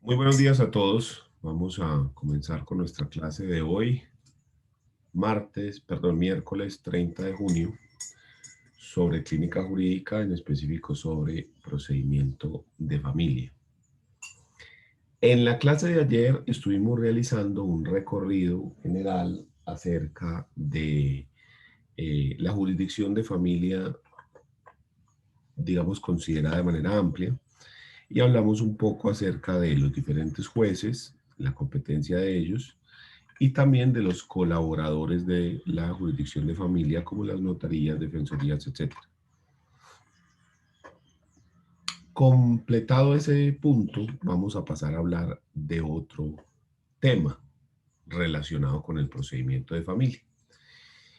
Muy buenos días a todos. Vamos a comenzar con nuestra clase de hoy, miércoles 30 de junio, sobre clínica jurídica, en específico sobre procedimiento de familia. En la clase de ayer estuvimos realizando un recorrido general acerca de la jurisdicción de familia, digamos, considerada de manera amplia, y hablamos un poco acerca de los diferentes jueces, la competencia de ellos, y también de los colaboradores de la jurisdicción de familia, como las notarías, defensorías, etcétera. Completado ese punto, vamos a pasar a hablar de otro tema relacionado con el procedimiento de familia.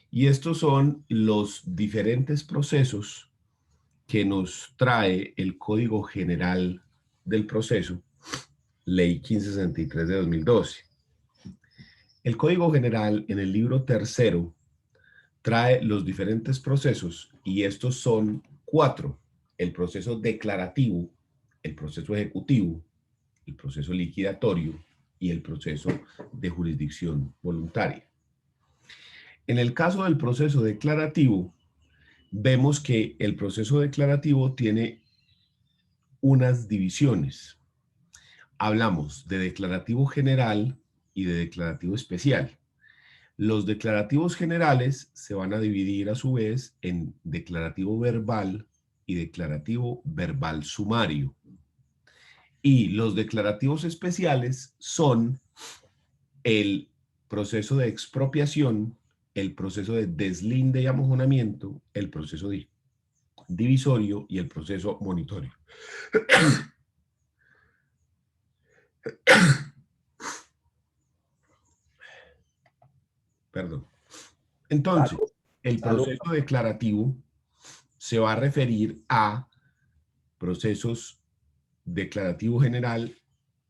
Y estos son los diferentes procesos que nos trae el Código General del Proceso, Ley 1563 de 2012. El Código General en el libro tercero trae los diferentes procesos y estos son 4: el proceso declarativo, el proceso ejecutivo, el proceso liquidatorio y el proceso de jurisdicción voluntaria. En el caso del proceso declarativo, vemos que el proceso declarativo tiene unas divisiones. Hablamos de declarativo general y de declarativo especial. Los declarativos generales se van a dividir a su vez en declarativo verbal y declarativo verbal sumario. Y los declarativos especiales son el proceso de expropiación, el proceso de deslinde y amojonamiento, el proceso divisorio y el proceso monitorio. Perdón. Entonces, Salud, el salud. proceso declarativo se va a referir a procesos declarativo general,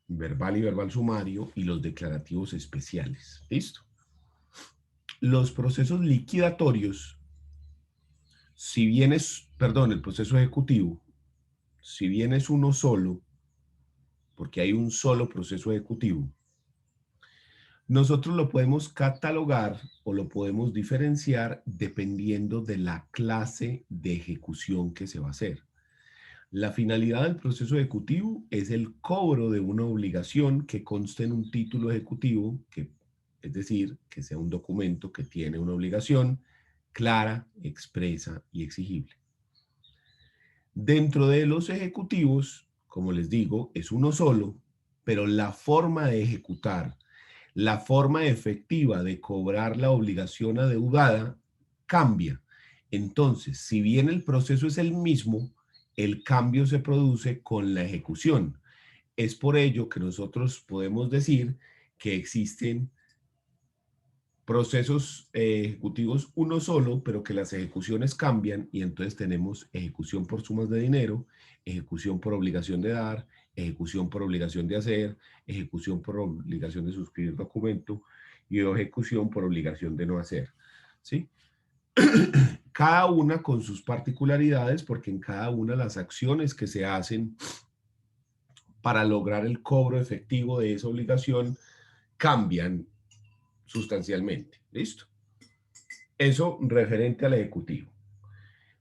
verbal y verbal sumario, y los declarativos especiales. ¿Listo? Los procesos liquidatorios, si bien es, perdón, el proceso ejecutivo, si bien es uno solo, porque hay un solo proceso ejecutivo, nosotros lo podemos catalogar o lo podemos diferenciar dependiendo de la clase de ejecución que se va a hacer. La finalidad del proceso ejecutivo es el cobro de una obligación que conste en un título ejecutivo, es decir, que sea un documento que tiene una obligación clara, expresa y exigible. Dentro de los ejecutivos, como les digo, es uno solo, pero la forma de ejecutar, la forma efectiva de cobrar la obligación adeudada cambia. Entonces, si bien el proceso es el mismo, el cambio se produce con la ejecución. Es por ello que nosotros podemos decir que existen procesos ejecutivos uno solo, pero que las ejecuciones cambian y entonces tenemos ejecución por sumas de dinero, ejecución por obligación de dar, ejecución por obligación de hacer, ejecución por obligación de suscribir documento y ejecución por obligación de no hacer. ¿Sí? Cada una con sus particularidades, porque en cada una las acciones que se hacen para lograr el cobro efectivo de esa obligación cambian sustancialmente. ¿Listo? Eso referente al ejecutivo.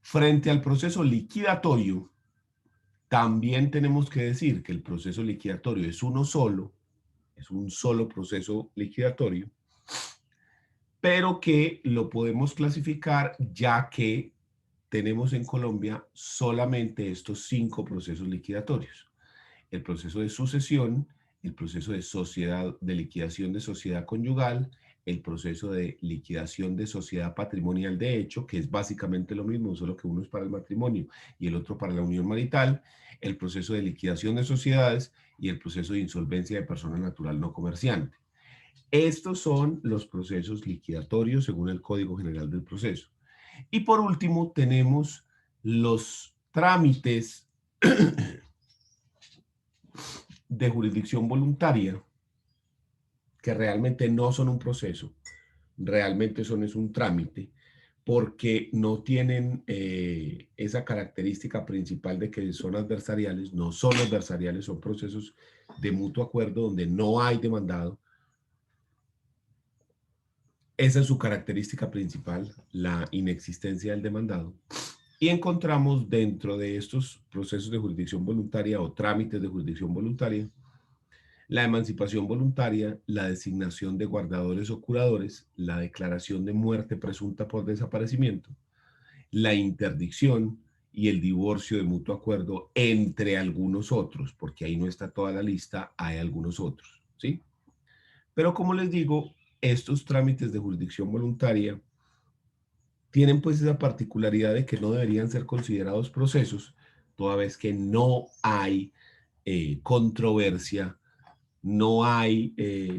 Frente al proceso liquidatorio, también tenemos que decir que el proceso liquidatorio es uno solo, es un solo proceso liquidatorio, pero que lo podemos clasificar ya que tenemos en Colombia solamente estos 5 procesos liquidatorios: el proceso de sucesión, el proceso de sociedad, de liquidación de sociedad conyugal, el proceso de liquidación de sociedad patrimonial de hecho, que es básicamente lo mismo, solo que uno es para el matrimonio y el otro para la unión marital, el proceso de liquidación de sociedades y el proceso de insolvencia de persona natural no comerciante. Estos son los procesos liquidatorios según el Código General del Proceso. Y por último, tenemos los trámites de jurisdicción voluntaria, que realmente no son un proceso, realmente es un trámite, porque no tienen esa característica principal de que son adversariales, no son adversariales, son procesos de mutuo acuerdo donde no hay demandado. Esa es su característica principal, la inexistencia del demandado. Y encontramos dentro de estos procesos de jurisdicción voluntaria o trámites de jurisdicción voluntaria, la emancipación voluntaria, la designación de guardadores o curadores, la declaración de muerte presunta por desaparecimiento, la interdicción y el divorcio de mutuo acuerdo, entre algunos otros, porque ahí no está toda la lista, hay algunos otros, ¿sí? Pero como les digo, estos trámites de jurisdicción voluntaria tienen pues esa particularidad de que no deberían ser considerados procesos, toda vez que no hay controversia, no hay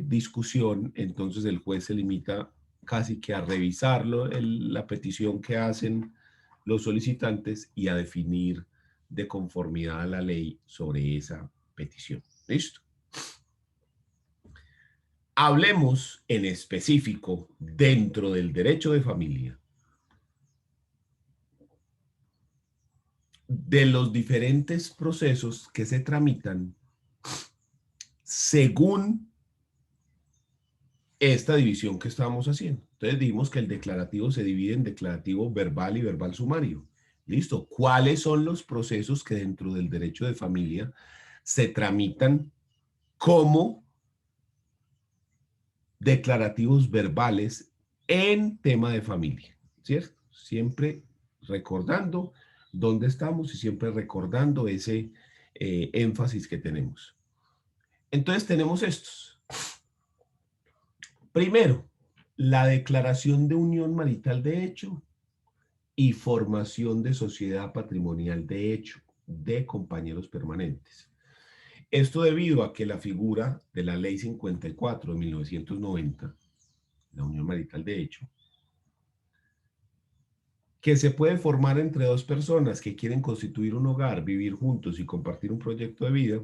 discusión, entonces el juez se limita casi que a revisarlo, la petición que hacen los solicitantes y a definir de conformidad a la ley sobre esa petición. ¿Listo? Hablemos en específico dentro del derecho de familia de los diferentes procesos que se tramitan según esta división que estábamos haciendo. Entonces dijimos que el declarativo se divide en declarativo verbal y verbal sumario. ¿Listo? ¿Cuáles son los procesos que dentro del derecho de familia se tramitan como declarativos verbales en tema de familia? ¿Cierto? Siempre recordando dónde estamos y siempre recordando ese énfasis que tenemos. Entonces tenemos estos. Primero, la declaración de unión marital de hecho y formación de sociedad patrimonial de hecho de compañeros permanentes. Esto debido a que la figura de la Ley 54 de 1990, la unión marital de hecho, que se puede formar entre dos personas que quieren constituir un hogar, vivir juntos y compartir un proyecto de vida,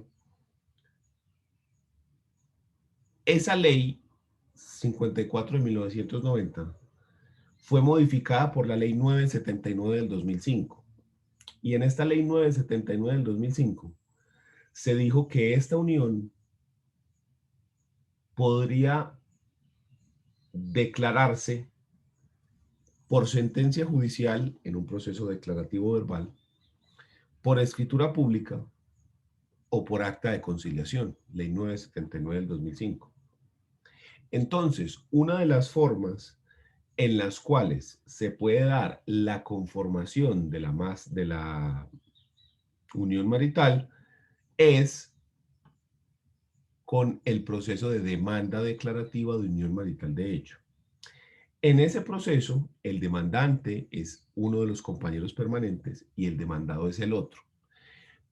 esa ley 54 de 1990 fue modificada por la ley 979 del 2005. Y en esta ley 979 del 2005 se dijo que esta unión podría declararse por sentencia judicial en un proceso declarativo verbal, por escritura pública o por acta de conciliación, ley 979 del 2005. Entonces, una de las formas en las cuales se puede dar la conformación de la unión marital es con el proceso de demanda declarativa de unión marital de hecho. En ese proceso, el demandante es uno de los compañeros permanentes y el demandado es el otro.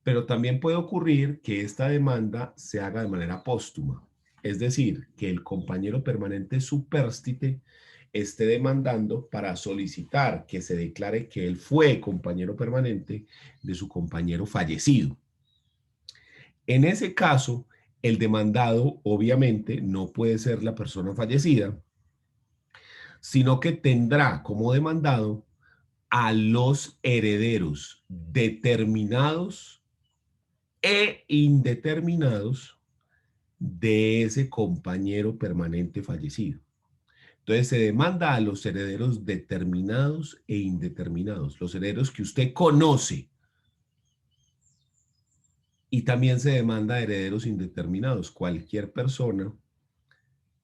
Pero también puede ocurrir que esta demanda se haga de manera póstuma, es decir, que el compañero permanente supérstite esté demandando para solicitar que se declare que él fue compañero permanente de su compañero fallecido. En ese caso, el demandado obviamente no puede ser la persona fallecida, sino que tendrá como demandado a los herederos determinados e indeterminados de ese compañero permanente fallecido. Entonces se demanda a los herederos determinados e indeterminados, los herederos que usted conoce. Y también se demanda a herederos indeterminados, cualquier persona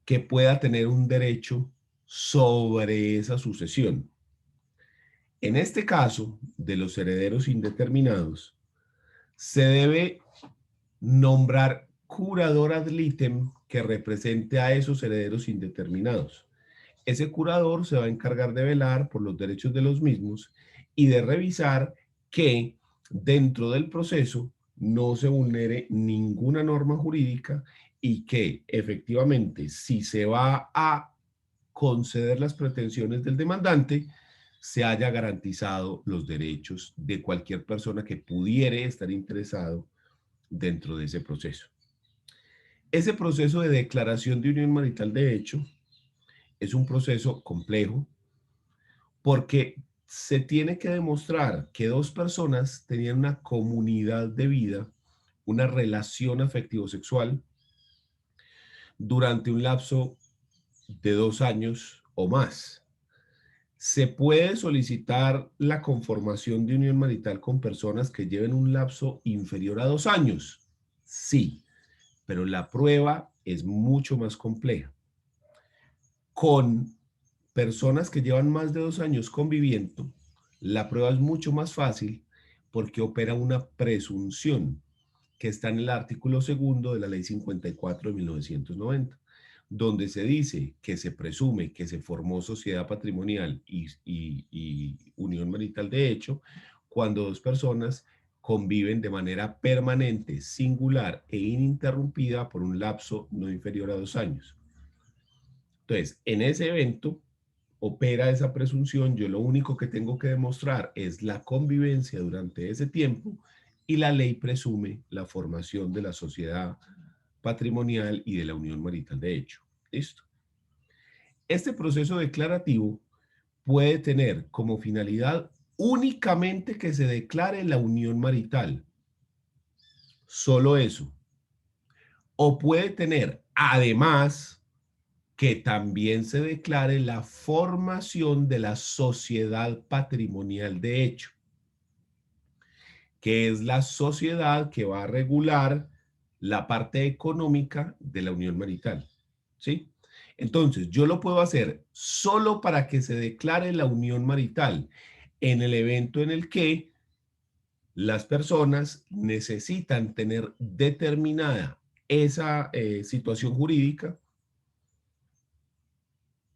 que pueda tener un derecho sobre esa sucesión. En este caso, de los herederos indeterminados, se debe nombrar curador ad litem que represente a esos herederos indeterminados. Ese curador se va a encargar de velar por los derechos de los mismos y de revisar que dentro del proceso no se vulnere ninguna norma jurídica y que efectivamente si se va a conceder las pretensiones del demandante, se haya garantizado los derechos de cualquier persona que pudiere estar interesado dentro de ese proceso. Ese proceso de declaración de unión marital de hecho es un proceso complejo, porque se tiene que demostrar que dos personas tenían una comunidad de vida, una relación afectivo-sexual durante un lapso de 2 años o más. ¿Se puede solicitar la conformación de unión marital con personas que lleven un lapso inferior a 2 años? Sí, pero la prueba es mucho más compleja. Con personas que llevan más de 2 años conviviendo, la prueba es mucho más fácil porque opera una presunción que está en el artículo segundo de la Ley 54 de 1990, donde se dice que se presume que se formó sociedad patrimonial y unión marital de hecho cuando dos personas conviven de manera permanente, singular e ininterrumpida por un lapso no inferior a 2 años. Entonces, en ese evento opera esa presunción, yo lo único que tengo que demostrar es la convivencia durante ese tiempo y la ley presume la formación de la sociedad patrimonial y de la unión marital de hecho. ¿Listo? Este proceso declarativo puede tener como finalidad únicamente que se declare la unión marital, solo eso. O puede tener además que también se declare la formación de la sociedad patrimonial de hecho, que es la sociedad que va a regular la parte económica de la unión marital. ¿Sí? Entonces, yo lo puedo hacer solo para que se declare la unión marital en el evento en el que las personas necesitan tener determinada esa situación jurídica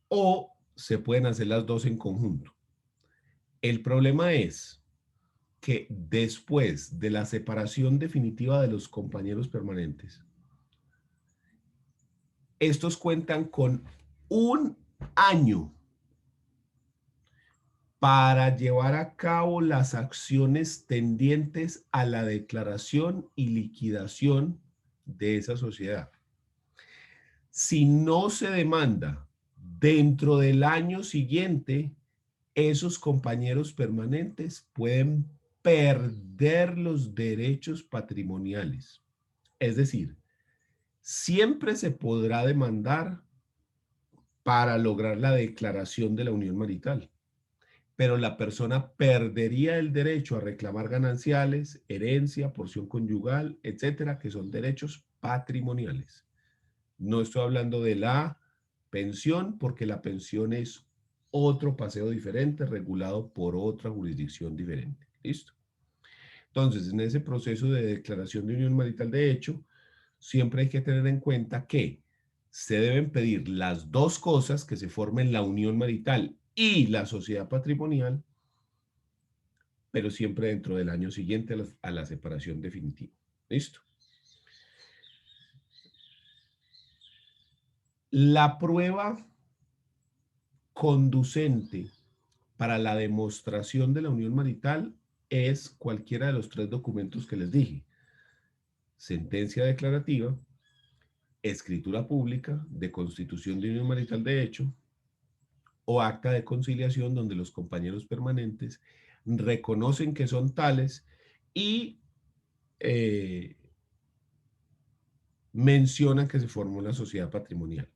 o se pueden hacer las dos en conjunto. El problema es que después de la separación definitiva de los compañeros permanentes, estos cuentan con 1 año para llevar a cabo las acciones tendientes a la declaración y liquidación de esa sociedad. Si no se demanda dentro del año siguiente, esos compañeros permanentes pueden perder los derechos patrimoniales. Es decir, siempre se podrá demandar para lograr la declaración de la unión marital, pero la persona perdería el derecho a reclamar gananciales, herencia, porción conyugal, etcétera, que son derechos patrimoniales. No estoy hablando de la pensión, porque la pensión es otro paseo diferente, regulado por otra jurisdicción diferente. ¿Listo? Entonces, en ese proceso de declaración de unión marital de hecho, siempre hay que tener en cuenta que se deben pedir las dos cosas, que se formen la unión marital y la sociedad patrimonial, pero siempre dentro del año siguiente a la separación definitiva. ¿Listo? La prueba conducente para la demostración de la unión marital es cualquiera de los tres documentos que les dije: sentencia declarativa, escritura pública de constitución de unión marital de hecho o acta de conciliación donde los compañeros permanentes reconocen que son tales y eh, mencionan que se formó una sociedad patrimonial.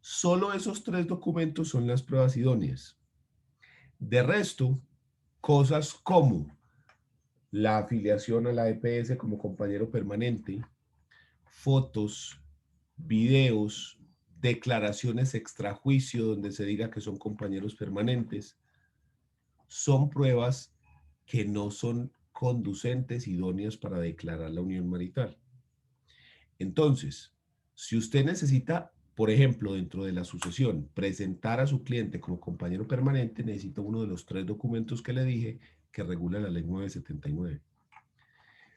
Solo esos tres documentos son las pruebas idóneas. De resto, cosas como la afiliación a la EPS como compañero permanente, fotos, videos, declaraciones extrajuicio donde se diga que son compañeros permanentes, son pruebas que no son conducentes, idóneas para declarar la unión marital. Entonces, si usted necesita, por ejemplo, dentro de la sucesión, presentar a su cliente como compañero permanente, necesita uno de los tres documentos que le dije que regula la ley 979.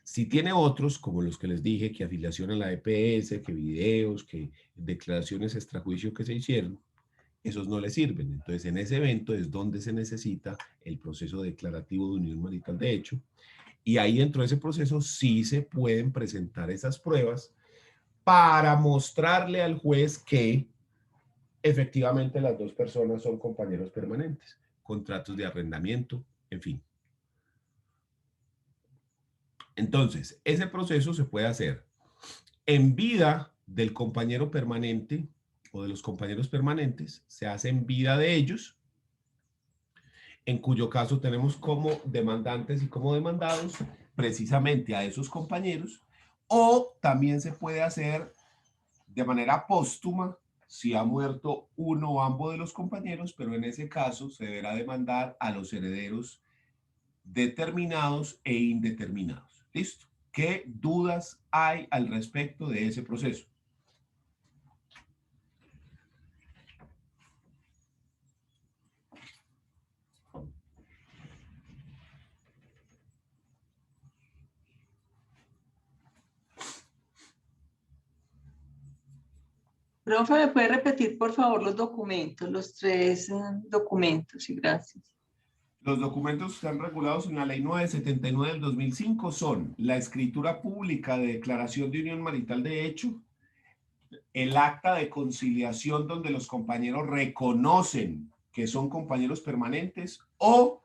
Si tiene otros, como los que les dije, que afiliación a la EPS, que videos, que declaraciones extrajuicio que se hicieron, esos no le sirven. Entonces, en ese evento es donde se necesita el proceso declarativo de unión marital de hecho, y ahí dentro de ese proceso sí se pueden presentar esas pruebas para mostrarle al juez que efectivamente las dos personas son compañeros permanentes. contratos de arrendamiento, en fin. Entonces, ese proceso se puede hacer en vida del compañero permanente o de los compañeros permanentes, se hace en vida de ellos, en cuyo caso tenemos como demandantes y como demandados precisamente a esos compañeros, o también se puede hacer de manera póstuma si ha muerto uno o ambos de los compañeros, pero en ese caso se deberá demandar a los herederos determinados e indeterminados. ¿Listo? ¿Qué dudas hay al respecto de ese proceso? Profe, ¿me puede repetir, por favor, los documentos, los tres documentos? Sí, gracias. Los documentos que están regulados en la Ley 979 del 2005 son la escritura pública de declaración de unión marital de hecho, el acta de conciliación donde los compañeros reconocen que son compañeros permanentes o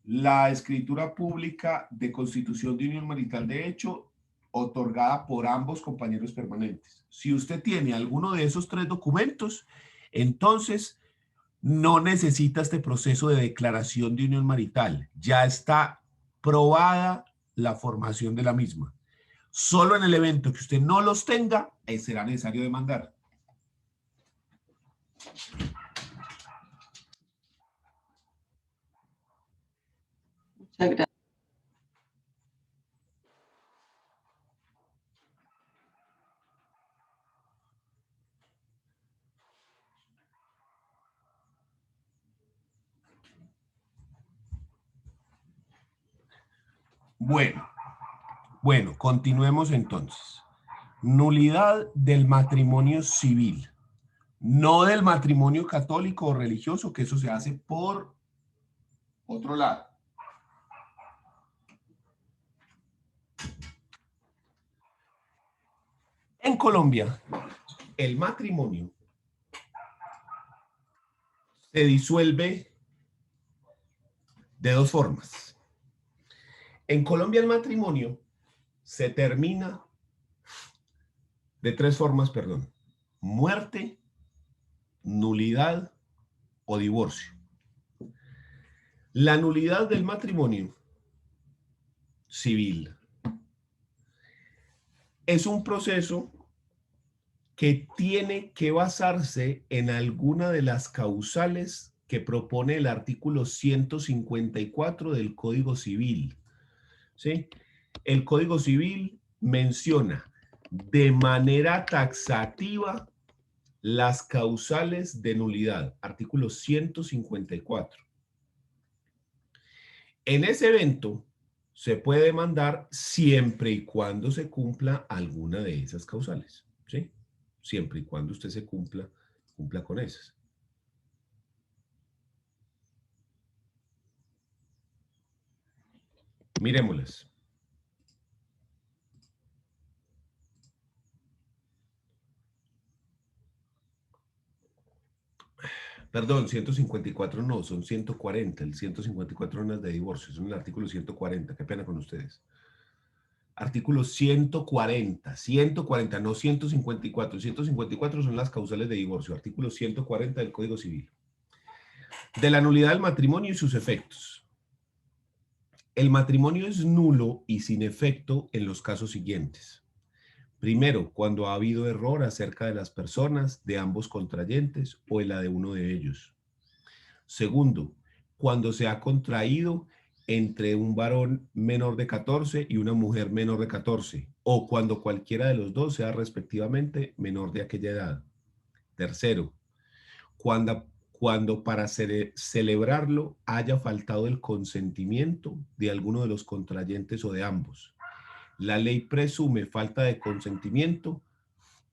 la escritura pública de constitución de unión marital de hecho otorgada por ambos compañeros permanentes. Si usted tiene alguno de esos tres documentos, entonces no necesita este proceso de declaración de unión marital. Ya está probada la formación de la misma. Solo en el evento que usted no los tenga, será necesario demandar. Muchas gracias. Bueno, continuemos entonces. Nulidad del matrimonio civil, no del matrimonio católico o religioso, que eso se hace por otro lado. En Colombia, el matrimonio se disuelve de dos formas. En Colombia el matrimonio se termina de tres formas, perdón. Muerte, nulidad o divorcio. La nulidad del matrimonio civil es un proceso que tiene que basarse en alguna de las causales que propone el artículo 154 del Código Civil. ¿Sí? El Código Civil menciona de manera taxativa las causales de nulidad, artículo 154. En ese evento se puede demandar siempre y cuando se cumpla alguna de esas causales, ¿sí? Siempre y cuando usted se cumpla con esas. Miremoslas. Perdón, 154 no, son 140. El 154 no es de divorcio, es en el artículo 140. Qué pena con ustedes. Artículo 140, no 154. 154 son las causales de divorcio. Artículo 140 del Código Civil. De la nulidad del matrimonio y sus efectos. El matrimonio es nulo y sin efecto en los casos siguientes. Primero, cuando ha habido error acerca de las personas de ambos contrayentes o en la de uno de ellos. Segundo, cuando se ha contraído entre un varón menor de 14 y una mujer menor de 14, o cuando cualquiera de los dos sea respectivamente menor de aquella edad. Tercero, cuando para celebrarlo haya faltado el consentimiento de alguno de los contrayentes o de ambos. La ley presume falta de consentimiento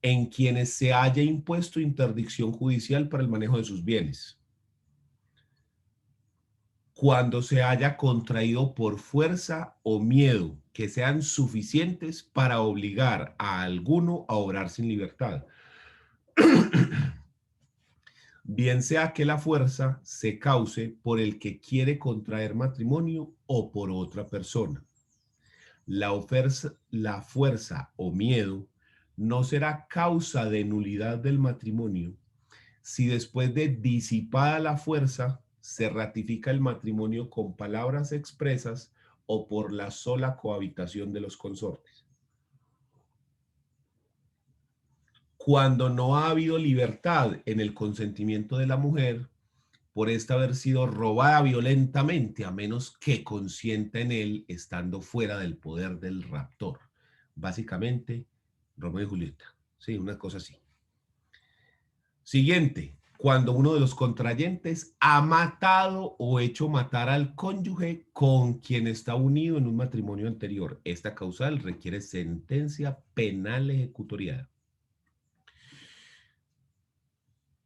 en quienes se haya impuesto interdicción judicial para el manejo de sus bienes. Cuando se haya contraído por fuerza o miedo que sean suficientes para obligar a alguno a obrar sin libertad. bien sea que la fuerza se cause por el que quiere contraer matrimonio o por otra persona. La fuerza o miedo no será causa de nulidad del matrimonio si después de disipada la fuerza se ratifica el matrimonio con palabras expresas o por la sola cohabitación de los consortes. Cuando no ha habido libertad en el consentimiento de la mujer, por esta haber sido robada violentamente, a menos que consienta en él, estando fuera del poder del raptor. Básicamente, Romeo y Julieta. Sí, una cosa así. Siguiente, cuando uno de los contrayentes ha matado o hecho matar al cónyuge con quien está unido en un matrimonio anterior. Esta causal requiere sentencia penal ejecutoriada.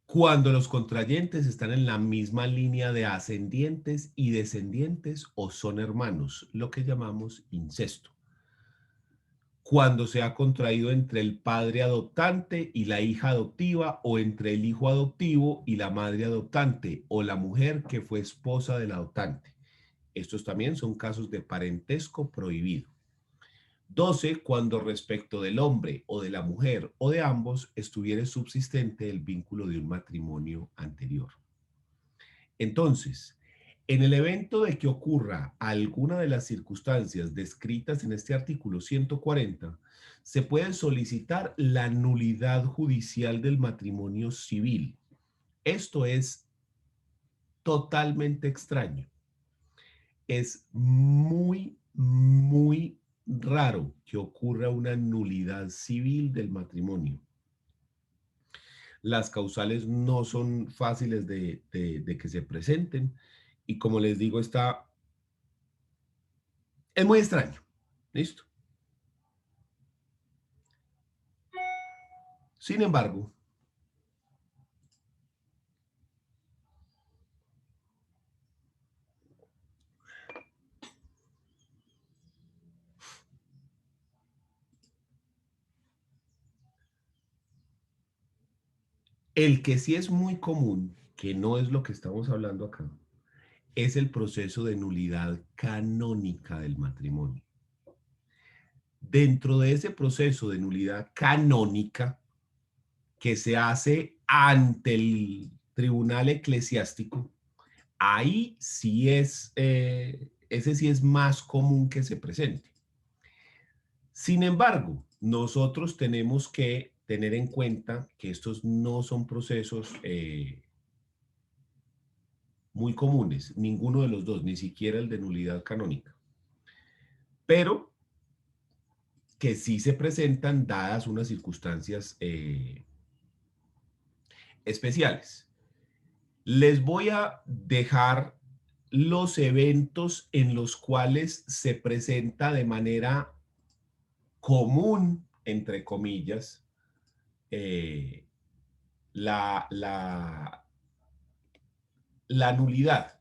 Cuando los contrayentes están en la misma línea de ascendientes y descendientes o son hermanos, lo que llamamos incesto. Cuando se ha contraído entre el padre adoptante y la hija adoptiva o entre el hijo adoptivo y la madre adoptante o la mujer que fue esposa del adoptante. Estos también son casos de parentesco prohibido. 12. Cuando respecto del hombre o de la mujer o de ambos estuviere subsistente el vínculo de un matrimonio anterior. Entonces, en el evento de que ocurra alguna de las circunstancias descritas en este artículo 140, se puede solicitar la nulidad judicial del matrimonio civil. Esto es totalmente extraño. Es muy raro que ocurra una nulidad civil del matrimonio. Las causales no son fáciles de que se presenten y como les digo, es muy extraño. ¿Listo? Sin embargo, el que sí es muy común, que no es lo que estamos hablando acá, es el proceso de nulidad canónica del matrimonio. Dentro de ese proceso de nulidad canónica que se hace ante el tribunal eclesiástico, ahí sí ese sí es más común que se presente. Sin embargo, nosotros tenemos que tener en cuenta que estos no son procesos muy comunes, ninguno de los dos, ni siquiera el de nulidad canónica, pero que sí se presentan dadas unas circunstancias especiales. Les voy a dejar los eventos en los cuales se presenta de manera común, entre comillas, eh, la nulidad,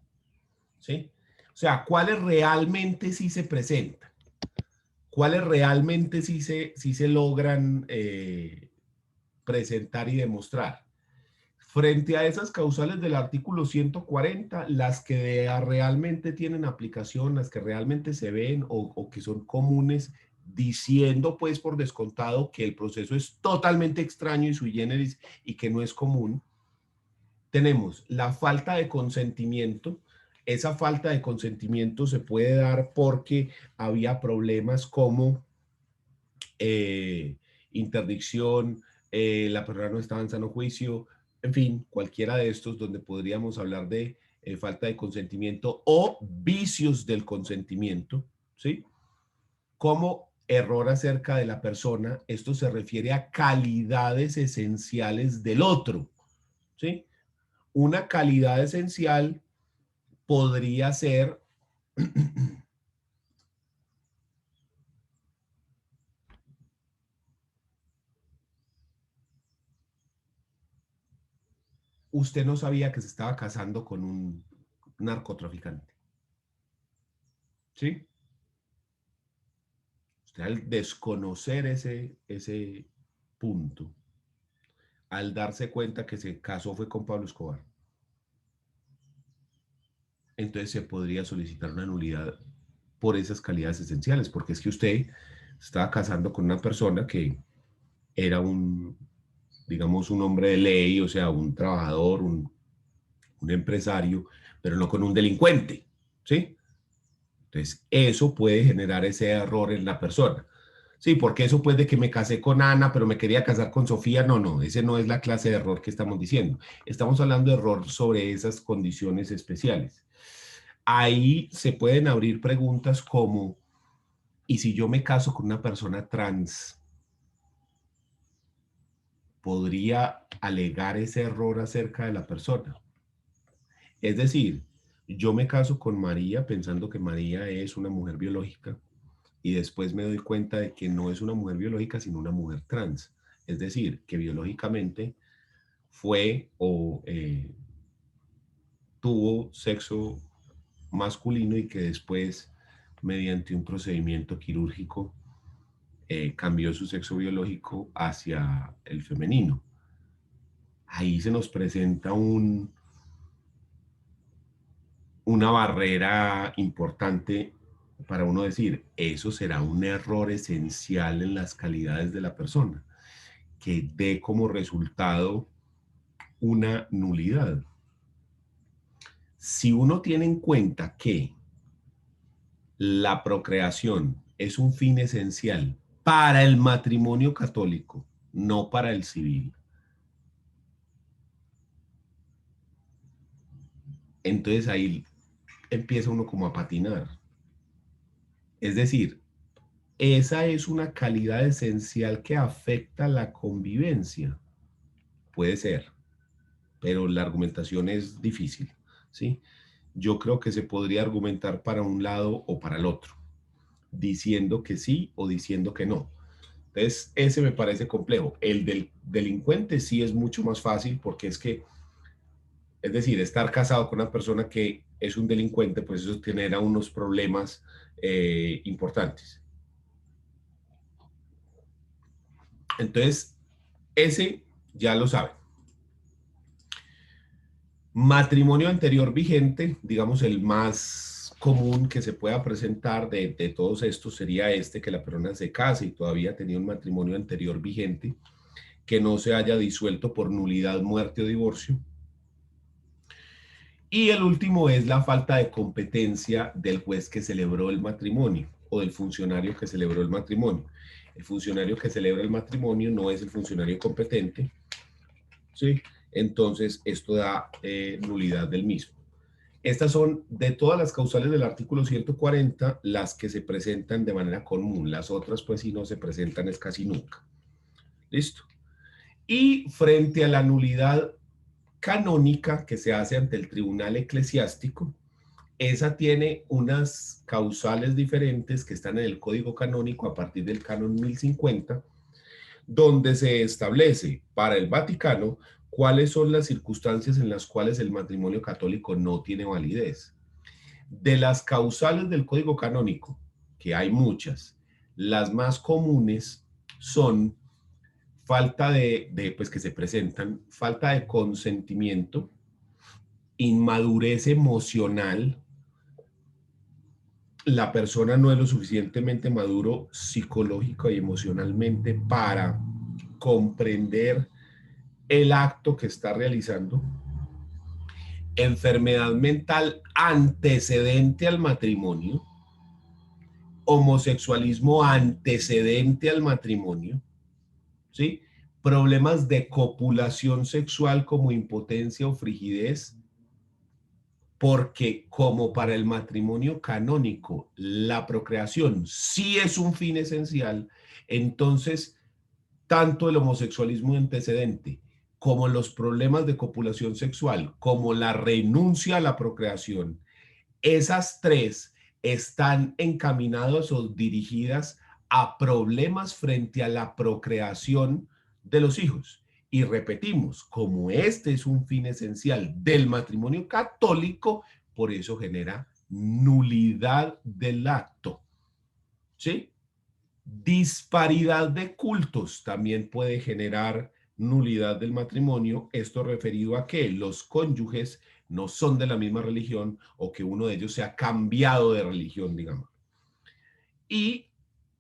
¿sí? O sea, ¿cuáles realmente sí se presentan? ¿Cuáles realmente sí se logran presentar y demostrar? Frente a esas causales del artículo 140, las que realmente tienen aplicación, las que realmente se ven o que son comunes, diciendo pues por descontado que el proceso es totalmente extraño y sui generis y que no es común, tenemos la falta de consentimiento. Esa falta de consentimiento se puede dar porque había problemas como eh, interdicción, la persona no estaba en sano juicio, en fin, cualquiera de estos donde podríamos hablar de falta de consentimiento o vicios del consentimiento, ¿sí? Como error acerca de la persona, esto se refiere a calidades esenciales del otro, ¿sí? Una calidad esencial podría ser usted no sabía que se estaba casando con un narcotraficante, ¿sí? Usted al desconocer ese punto, al darse cuenta que se casó fue con Pablo Escobar. Entonces se podría solicitar una nulidad por esas calidades esenciales, porque es que usted estaba casando con una persona que era un, digamos, un hombre de ley, o sea, un trabajador, un empresario, pero no con un delincuente, ¿sí? Entonces, eso puede generar ese error en la persona. Sí, porque eso puede que me casé con Ana, pero me quería casar con Sofía. No, no, ese no es la clase de error que estamos diciendo. Estamos hablando de error sobre esas condiciones especiales. Ahí se pueden abrir preguntas como, ¿y si yo me caso con una persona trans, podría alegar ese error acerca de la persona? Es decir, yo me caso con María pensando que María es una mujer biológica y después me doy cuenta de que no es una mujer biológica, sino una mujer trans. Es decir, que biológicamente fue o tuvo sexo masculino y que después, mediante un procedimiento quirúrgico, cambió su sexo biológico hacia el femenino. Ahí se nos presenta una barrera importante para uno decir, eso será un error esencial en las calidades de la persona, que dé como resultado una nulidad. Si uno tiene en cuenta que la procreación es un fin esencial para el matrimonio católico, no para el civil, entonces ahí empieza uno como a patinar. Es decir, esa es una calidad esencial que afecta la convivencia. Puede ser, pero la argumentación es difícil, ¿sí? Yo creo que se podría argumentar para un lado o para el otro, diciendo que sí o diciendo que no. Entonces, ese me parece complejo. El del delincuente sí es mucho más fácil porque es que, es decir, estar casado con una persona que es un delincuente, pues eso genera unos problemas importantes. Entonces, ese ya lo saben. Matrimonio anterior vigente, digamos el más común que se pueda presentar de todos estos sería este, que la persona se case y todavía tenía un matrimonio anterior vigente, que no se haya disuelto por nulidad, muerte o divorcio. Y el último es la falta de competencia del juez que celebró el matrimonio o del funcionario que celebró el matrimonio. El funcionario que celebra el matrimonio no es el funcionario competente, ¿sí? Entonces, esto da nulidad del mismo. Estas son, de todas las causales del artículo 140, las que se presentan de manera común. Las otras, pues, si no se presentan, es casi nunca. ¿Listo? Y frente a la nulidad canónica que se hace ante el tribunal eclesiástico, esa tiene unas causales diferentes que están en el Código Canónico a partir del Canon 1050, donde se establece para el Vaticano cuáles son las circunstancias en las cuales el matrimonio católico no tiene validez. De las causales del Código Canónico, que hay muchas, las más comunes son falta pues que se presentan, falta de consentimiento, inmadurez emocional, la persona no es lo suficientemente maduro psicológico y emocionalmente para comprender el acto que está realizando, enfermedad mental antecedente al matrimonio, homosexualismo antecedente al matrimonio, ¿sí? Problemas de copulación sexual como impotencia o frigidez, porque como para el matrimonio canónico la procreación sí es un fin esencial, entonces tanto el homosexualismo antecedente como los problemas de copulación sexual, como la renuncia a la procreación, esas tres están encaminadas o dirigidas a problemas frente a la procreación de los hijos. Y repetimos, como este es un fin esencial del matrimonio católico, por eso genera nulidad del acto. ¿Sí? Disparidad de cultos también puede generar nulidad del matrimonio, esto referido a que los cónyuges no son de la misma religión o que uno de ellos se ha cambiado de religión, digamos. Y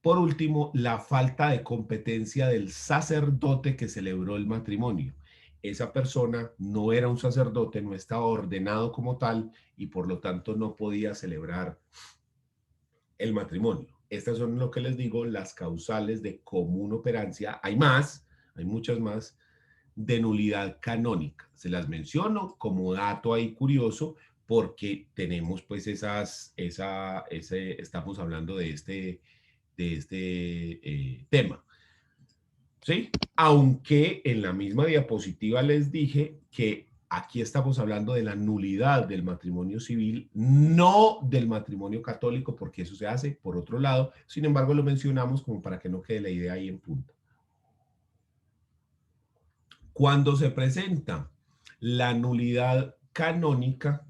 por último, la falta de competencia del sacerdote que celebró el matrimonio. Esa persona no era un sacerdote, no estaba ordenado como tal y por lo tanto no podía celebrar el matrimonio. Estas son lo que les digo, las causales de común operancia. Hay más, hay muchas más, de nulidad canónica. Se las menciono como dato ahí curioso porque tenemos pues estamos hablando de este tema. ¿Sí? Aunque en la misma diapositiva les dije que aquí estamos hablando de la nulidad del matrimonio civil, no del matrimonio católico, porque eso se hace por otro lado. Sin embargo, lo mencionamos como para que no quede la idea ahí en punto. Cuando se presenta la nulidad canónica,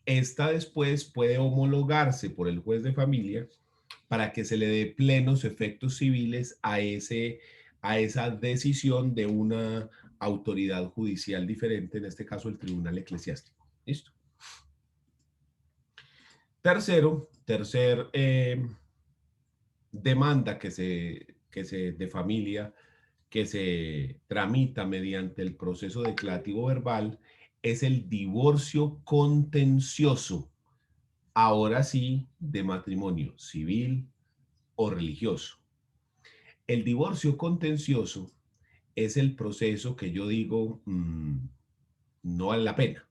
esta después puede homologarse por el juez de familia para que se le dé plenos efectos civiles a esa decisión de una autoridad judicial diferente, en este caso el tribunal eclesiástico. ¿Listo? Tercer demanda de familia que se tramita mediante el proceso declarativo verbal es el divorcio contencioso, ahora sí, de matrimonio civil o religioso. El divorcio contencioso es el proceso que yo digo no vale la pena.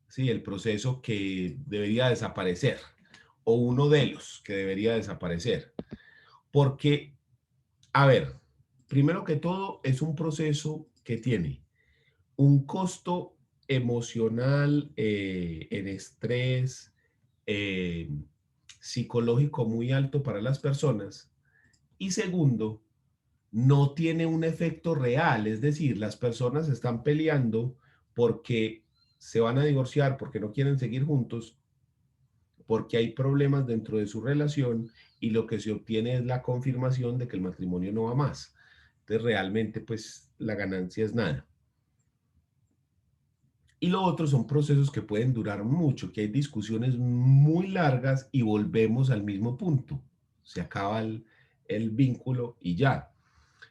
Sí, el proceso que debería desaparecer o uno de los que debería desaparecer. Porque, a ver, primero que todo es un proceso que tiene un costo emocional, en estrés, eh, psicológico muy alto para las personas. Y segundo, no tiene un efecto real, es decir, las personas están peleando porque se van a divorciar, porque no quieren seguir juntos, porque hay problemas dentro de su relación y lo que se obtiene es la confirmación de que el matrimonio no va más. Entonces realmente pues la ganancia es nada. Y lo otro son procesos que pueden durar mucho, que hay discusiones muy largas y volvemos al mismo punto. Se acaba el vínculo y ya.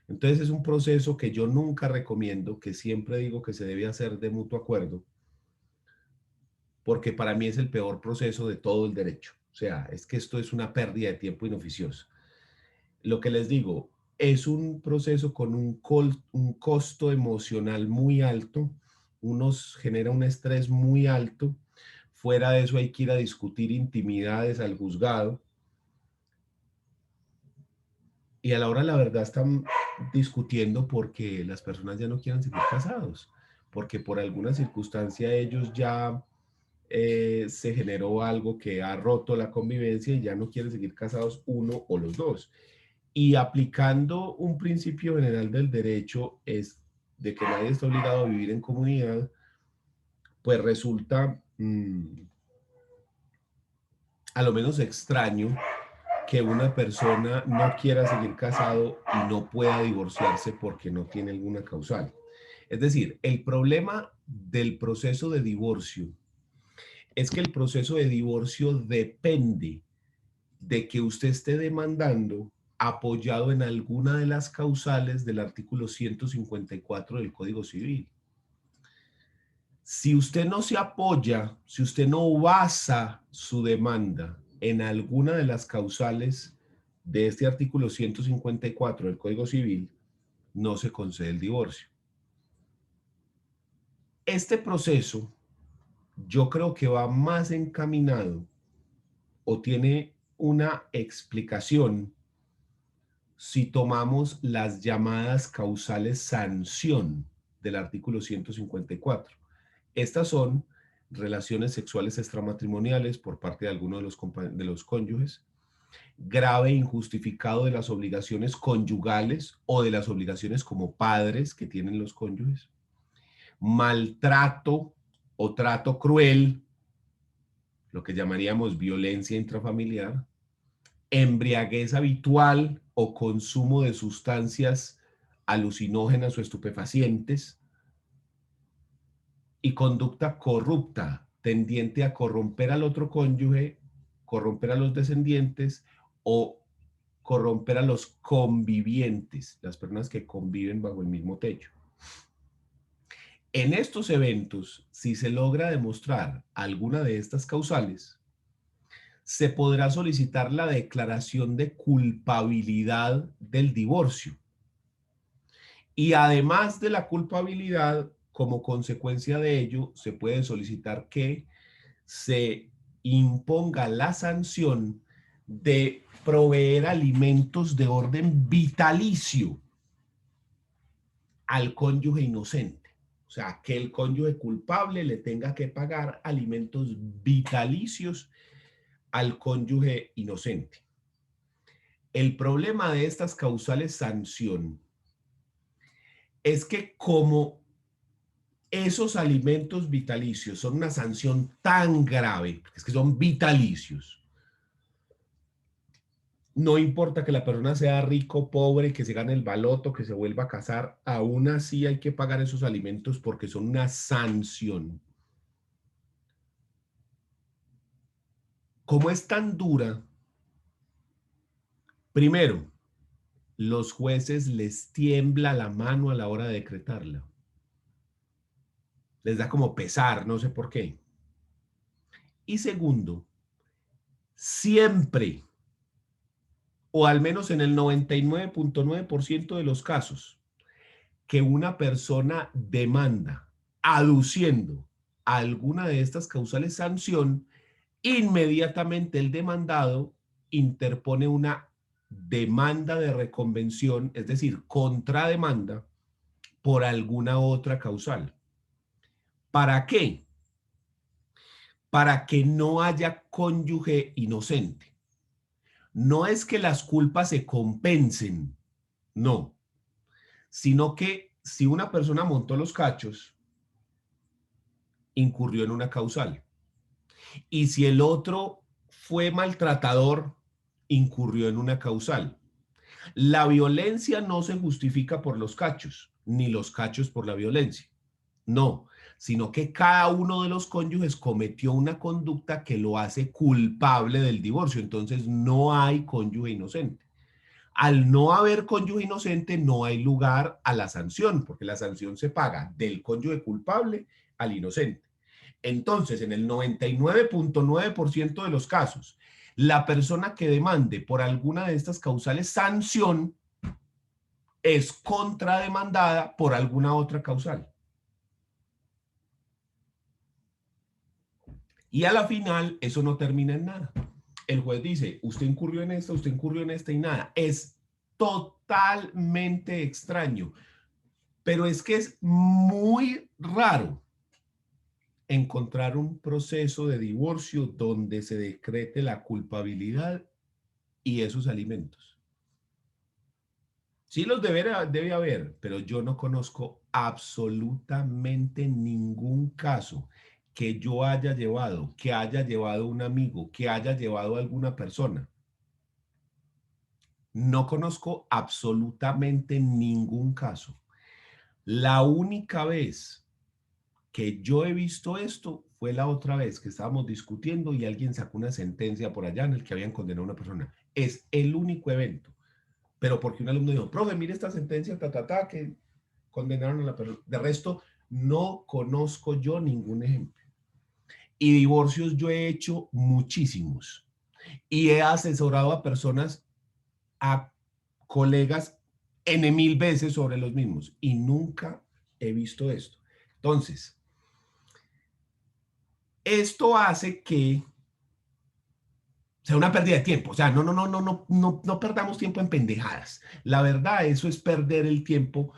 Entonces es un proceso que yo nunca recomiendo, que siempre digo que se debe hacer de mutuo acuerdo, porque para mí es el peor proceso de todo el derecho. O sea, es que esto es una pérdida de tiempo inoficiosa. Lo que les digo, es un proceso con un costo emocional muy alto, genera un estrés muy alto. Fuera de eso hay que ir a discutir intimidades al juzgado. Y a la hora la verdad están discutiendo porque las personas ya no quieren seguir casados, porque por alguna circunstancia ellos ya se generó algo que ha roto la convivencia y ya no quieren seguir casados uno o los dos. Y aplicando un principio general del derecho es de que nadie está obligado a vivir en comunidad, pues resulta a lo menos extraño que una persona no quiera seguir casado y no pueda divorciarse porque no tiene alguna causal. Es decir, el problema del proceso de divorcio es que el proceso de divorcio depende de que usted esté demandando apoyado en alguna de las causales del artículo 154 del Código Civil. Si usted no se apoya, si usted no basa su demanda en alguna de las causales de este artículo 154 del Código Civil, no se concede el divorcio. Este proceso yo creo que va más encaminado o tiene una explicación si tomamos las llamadas causales sanción del artículo 154. Estas son relaciones sexuales extramatrimoniales por parte de alguno de los cónyuges, grave e injustificado de las obligaciones conyugales o de las obligaciones como padres que tienen los cónyuges, maltrato o trato cruel, lo que llamaríamos violencia intrafamiliar, embriaguez habitual o consumo de sustancias alucinógenas o estupefacientes, y conducta corrupta, tendiente a corromper al otro cónyuge, corromper a los descendientes o corromper a los convivientes, las personas que conviven bajo el mismo techo. En estos eventos, si se logra demostrar alguna de estas causales, se podrá solicitar la declaración de culpabilidad del divorcio. Y además de la culpabilidad, como consecuencia de ello, se puede solicitar que se imponga la sanción de proveer alimentos de orden vitalicio al cónyuge inocente. O sea, que el cónyuge culpable le tenga que pagar alimentos vitalicios al cónyuge inocente. El problema de estas causales sanción es que como esos alimentos vitalicios son una sanción tan grave, es que son vitalicios, no importa que la persona sea rico, pobre, que se gane el baloto, que se vuelva a casar, aún así hay que pagar esos alimentos porque son una sanción. Como es tan dura, primero, los jueces les tiembla la mano a la hora de decretarla. Les da como pesar, no sé por qué. Y segundo, siempre, o al menos en el 99.9% de los casos, que una persona demanda aduciendo a alguna de estas causales sanción, inmediatamente el demandado interpone una demanda de reconvención, es decir, contrademanda por alguna otra causal. ¿Para qué? Para que no haya cónyuge inocente. No es que las culpas se compensen, no, sino que si una persona montó los cachos, incurrió en una causal. Y si el otro fue maltratador, incurrió en una causal. La violencia no se justifica por los cachos, ni los cachos por la violencia. No, sino que cada uno de los cónyuges cometió una conducta que lo hace culpable del divorcio. Entonces no hay cónyuge inocente. Al no haber cónyuge inocente, no hay lugar a la sanción, porque la sanción se paga del cónyuge culpable al inocente. Entonces, en el 99.9% de los casos, la persona que demande por alguna de estas causales sanción es contrademandada por alguna otra causal. Y a la final, eso no termina en nada. El juez dice, usted incurrió en esta y nada. Es totalmente extraño. Pero es que es muy raro encontrar un proceso de divorcio donde se decrete la culpabilidad y esos alimentos. Sí los debe haber, pero yo no conozco absolutamente ningún caso que yo haya llevado, que haya llevado un amigo, que haya llevado a alguna persona. No conozco absolutamente ningún caso. La única vez que yo he visto esto fue la otra vez que estábamos discutiendo y alguien sacó una sentencia por allá en el que habían condenado a una persona. Es el único evento. Pero porque un alumno dijo, profe, mire esta sentencia, que condenaron a la persona. De resto, no conozco yo ningún ejemplo. Y divorcios yo he hecho muchísimos. Y he asesorado a personas, a colegas, N mil veces sobre los mismos. Y nunca he visto esto. Entonces, esto hace que sea una pérdida de tiempo. O sea, no perdamos tiempo en pendejadas. La verdad, eso es perder el tiempo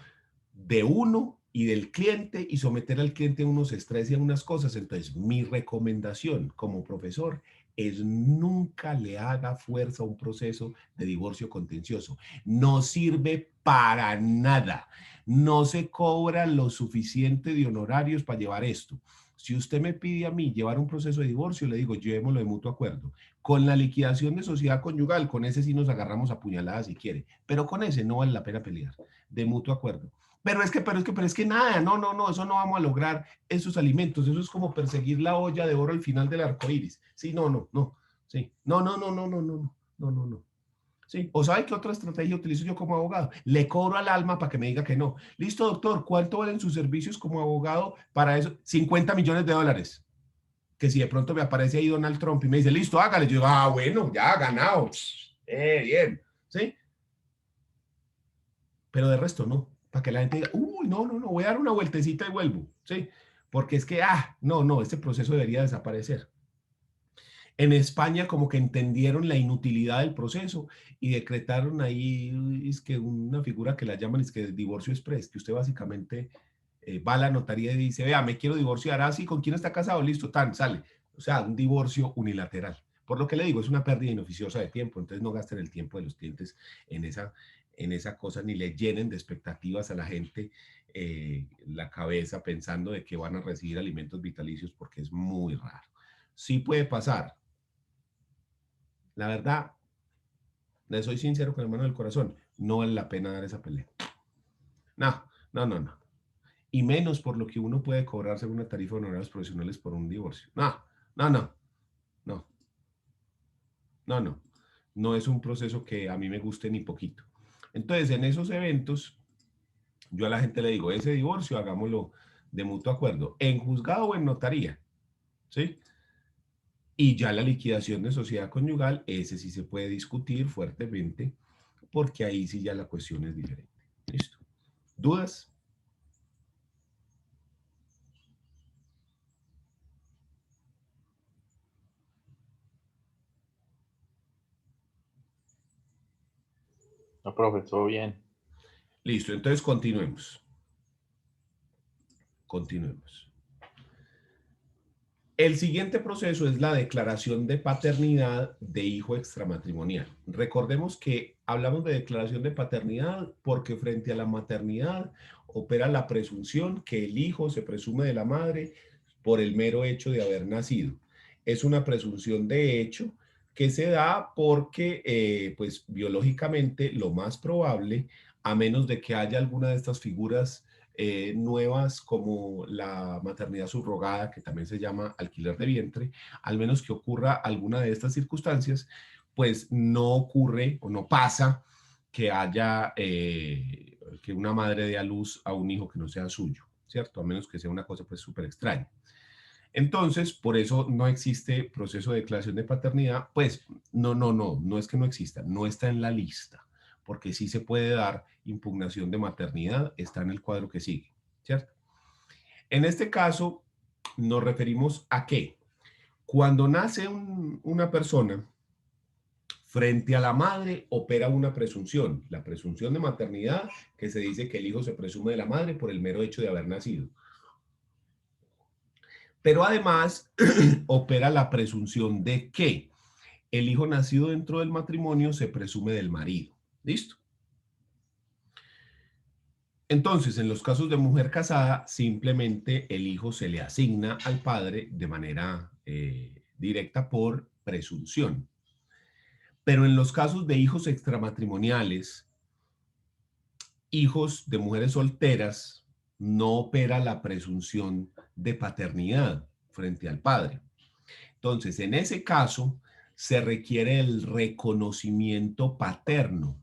de uno y del cliente y someter al cliente a unos estrés y a unas cosas. Entonces, mi recomendación como profesor es nunca le haga fuerza a un proceso de divorcio contencioso. No sirve para nada. No se cobra lo suficiente de honorarios para llevar esto. Si usted me pide a mí llevar un proceso de divorcio, le digo, llevémoslo de mutuo acuerdo. Con la liquidación de sociedad conyugal, con ese sí nos agarramos a puñaladas si quiere, pero con ese no vale la pena pelear, de mutuo acuerdo. Pero es que nada, no, eso no vamos a lograr esos alimentos, eso es como perseguir la olla de oro al final del arco iris. Sí, sí, no. Sí, o ¿sabe qué otra estrategia utilizo yo como abogado? Le cobro al alma para que me diga que no. Listo, doctor, ¿cuánto valen sus servicios como abogado para eso? 50 millones de dólares. Que si de pronto me aparece ahí Donald Trump y me dice, listo, hágale. Yo digo, bueno, ya, ganado. Bien. ¿Sí? Pero de resto no. Para que la gente diga, uy, no, voy a dar una vueltecita y vuelvo. ¿Sí? Porque es que, no, este proceso debería desaparecer. En España como que entendieron la inutilidad del proceso y decretaron ahí es que una figura que la llaman es que el divorcio express, que usted básicamente va a la notaría y dice, vea, me quiero divorciar, así, ¿con quién está casado? Listo, tan, sale. O sea, un divorcio unilateral. Por lo que le digo, es una pérdida inoficiosa de tiempo, entonces no gasten el tiempo de los clientes en esa cosa, ni le llenen de expectativas a la gente la cabeza pensando de que van a recibir alimentos vitalicios porque es muy raro. Sí puede pasar, la verdad, le soy sincero con la mano del corazón, no vale la pena dar esa pelea. No. Y menos por lo que uno puede cobrar según una tarifa de honorarios profesionales por un divorcio. No. No, no. No es un proceso que a mí me guste ni poquito. Entonces, en esos eventos, yo a la gente le digo, ese divorcio hagámoslo de mutuo acuerdo, en juzgado o en notaría, ¿sí? Y ya la liquidación de sociedad conyugal, ese sí se puede discutir fuertemente, porque ahí sí ya la cuestión es diferente. ¿Listo? ¿Dudas? No, profe, todo bien. Listo, entonces continuemos. El siguiente proceso es la declaración de paternidad de hijo extramatrimonial. Recordemos que hablamos de declaración de paternidad porque frente a la maternidad opera la presunción que el hijo se presume de la madre por el mero hecho de haber nacido. Es una presunción de hecho que se da porque, pues biológicamente, lo más probable, a menos de que haya alguna de estas figuras nuevas como la maternidad subrogada, que también se llama alquiler de vientre, al menos que ocurra alguna de estas circunstancias, pues no ocurre o no pasa que haya, que una madre dé a luz a un hijo que no sea suyo, ¿cierto? A menos que sea una cosa pues súper extraña. Entonces, por eso no existe proceso de declaración de paternidad, pues no es que no exista, no está en la lista, porque sí se puede dar impugnación de maternidad, está en el cuadro que sigue, ¿cierto? En este caso, nos referimos a que cuando nace una persona, frente a la madre opera una presunción, la presunción de maternidad, que se dice que el hijo se presume de la madre por el mero hecho de haber nacido. Pero además opera la presunción de que el hijo nacido dentro del matrimonio se presume del marido. ¿Listo? Entonces, en los casos de mujer casada, simplemente el hijo se le asigna al padre de manera directa por presunción. Pero en los casos de hijos extramatrimoniales, hijos de mujeres solteras, no opera la presunción de paternidad frente al padre. Entonces, en ese caso, se requiere el reconocimiento paterno,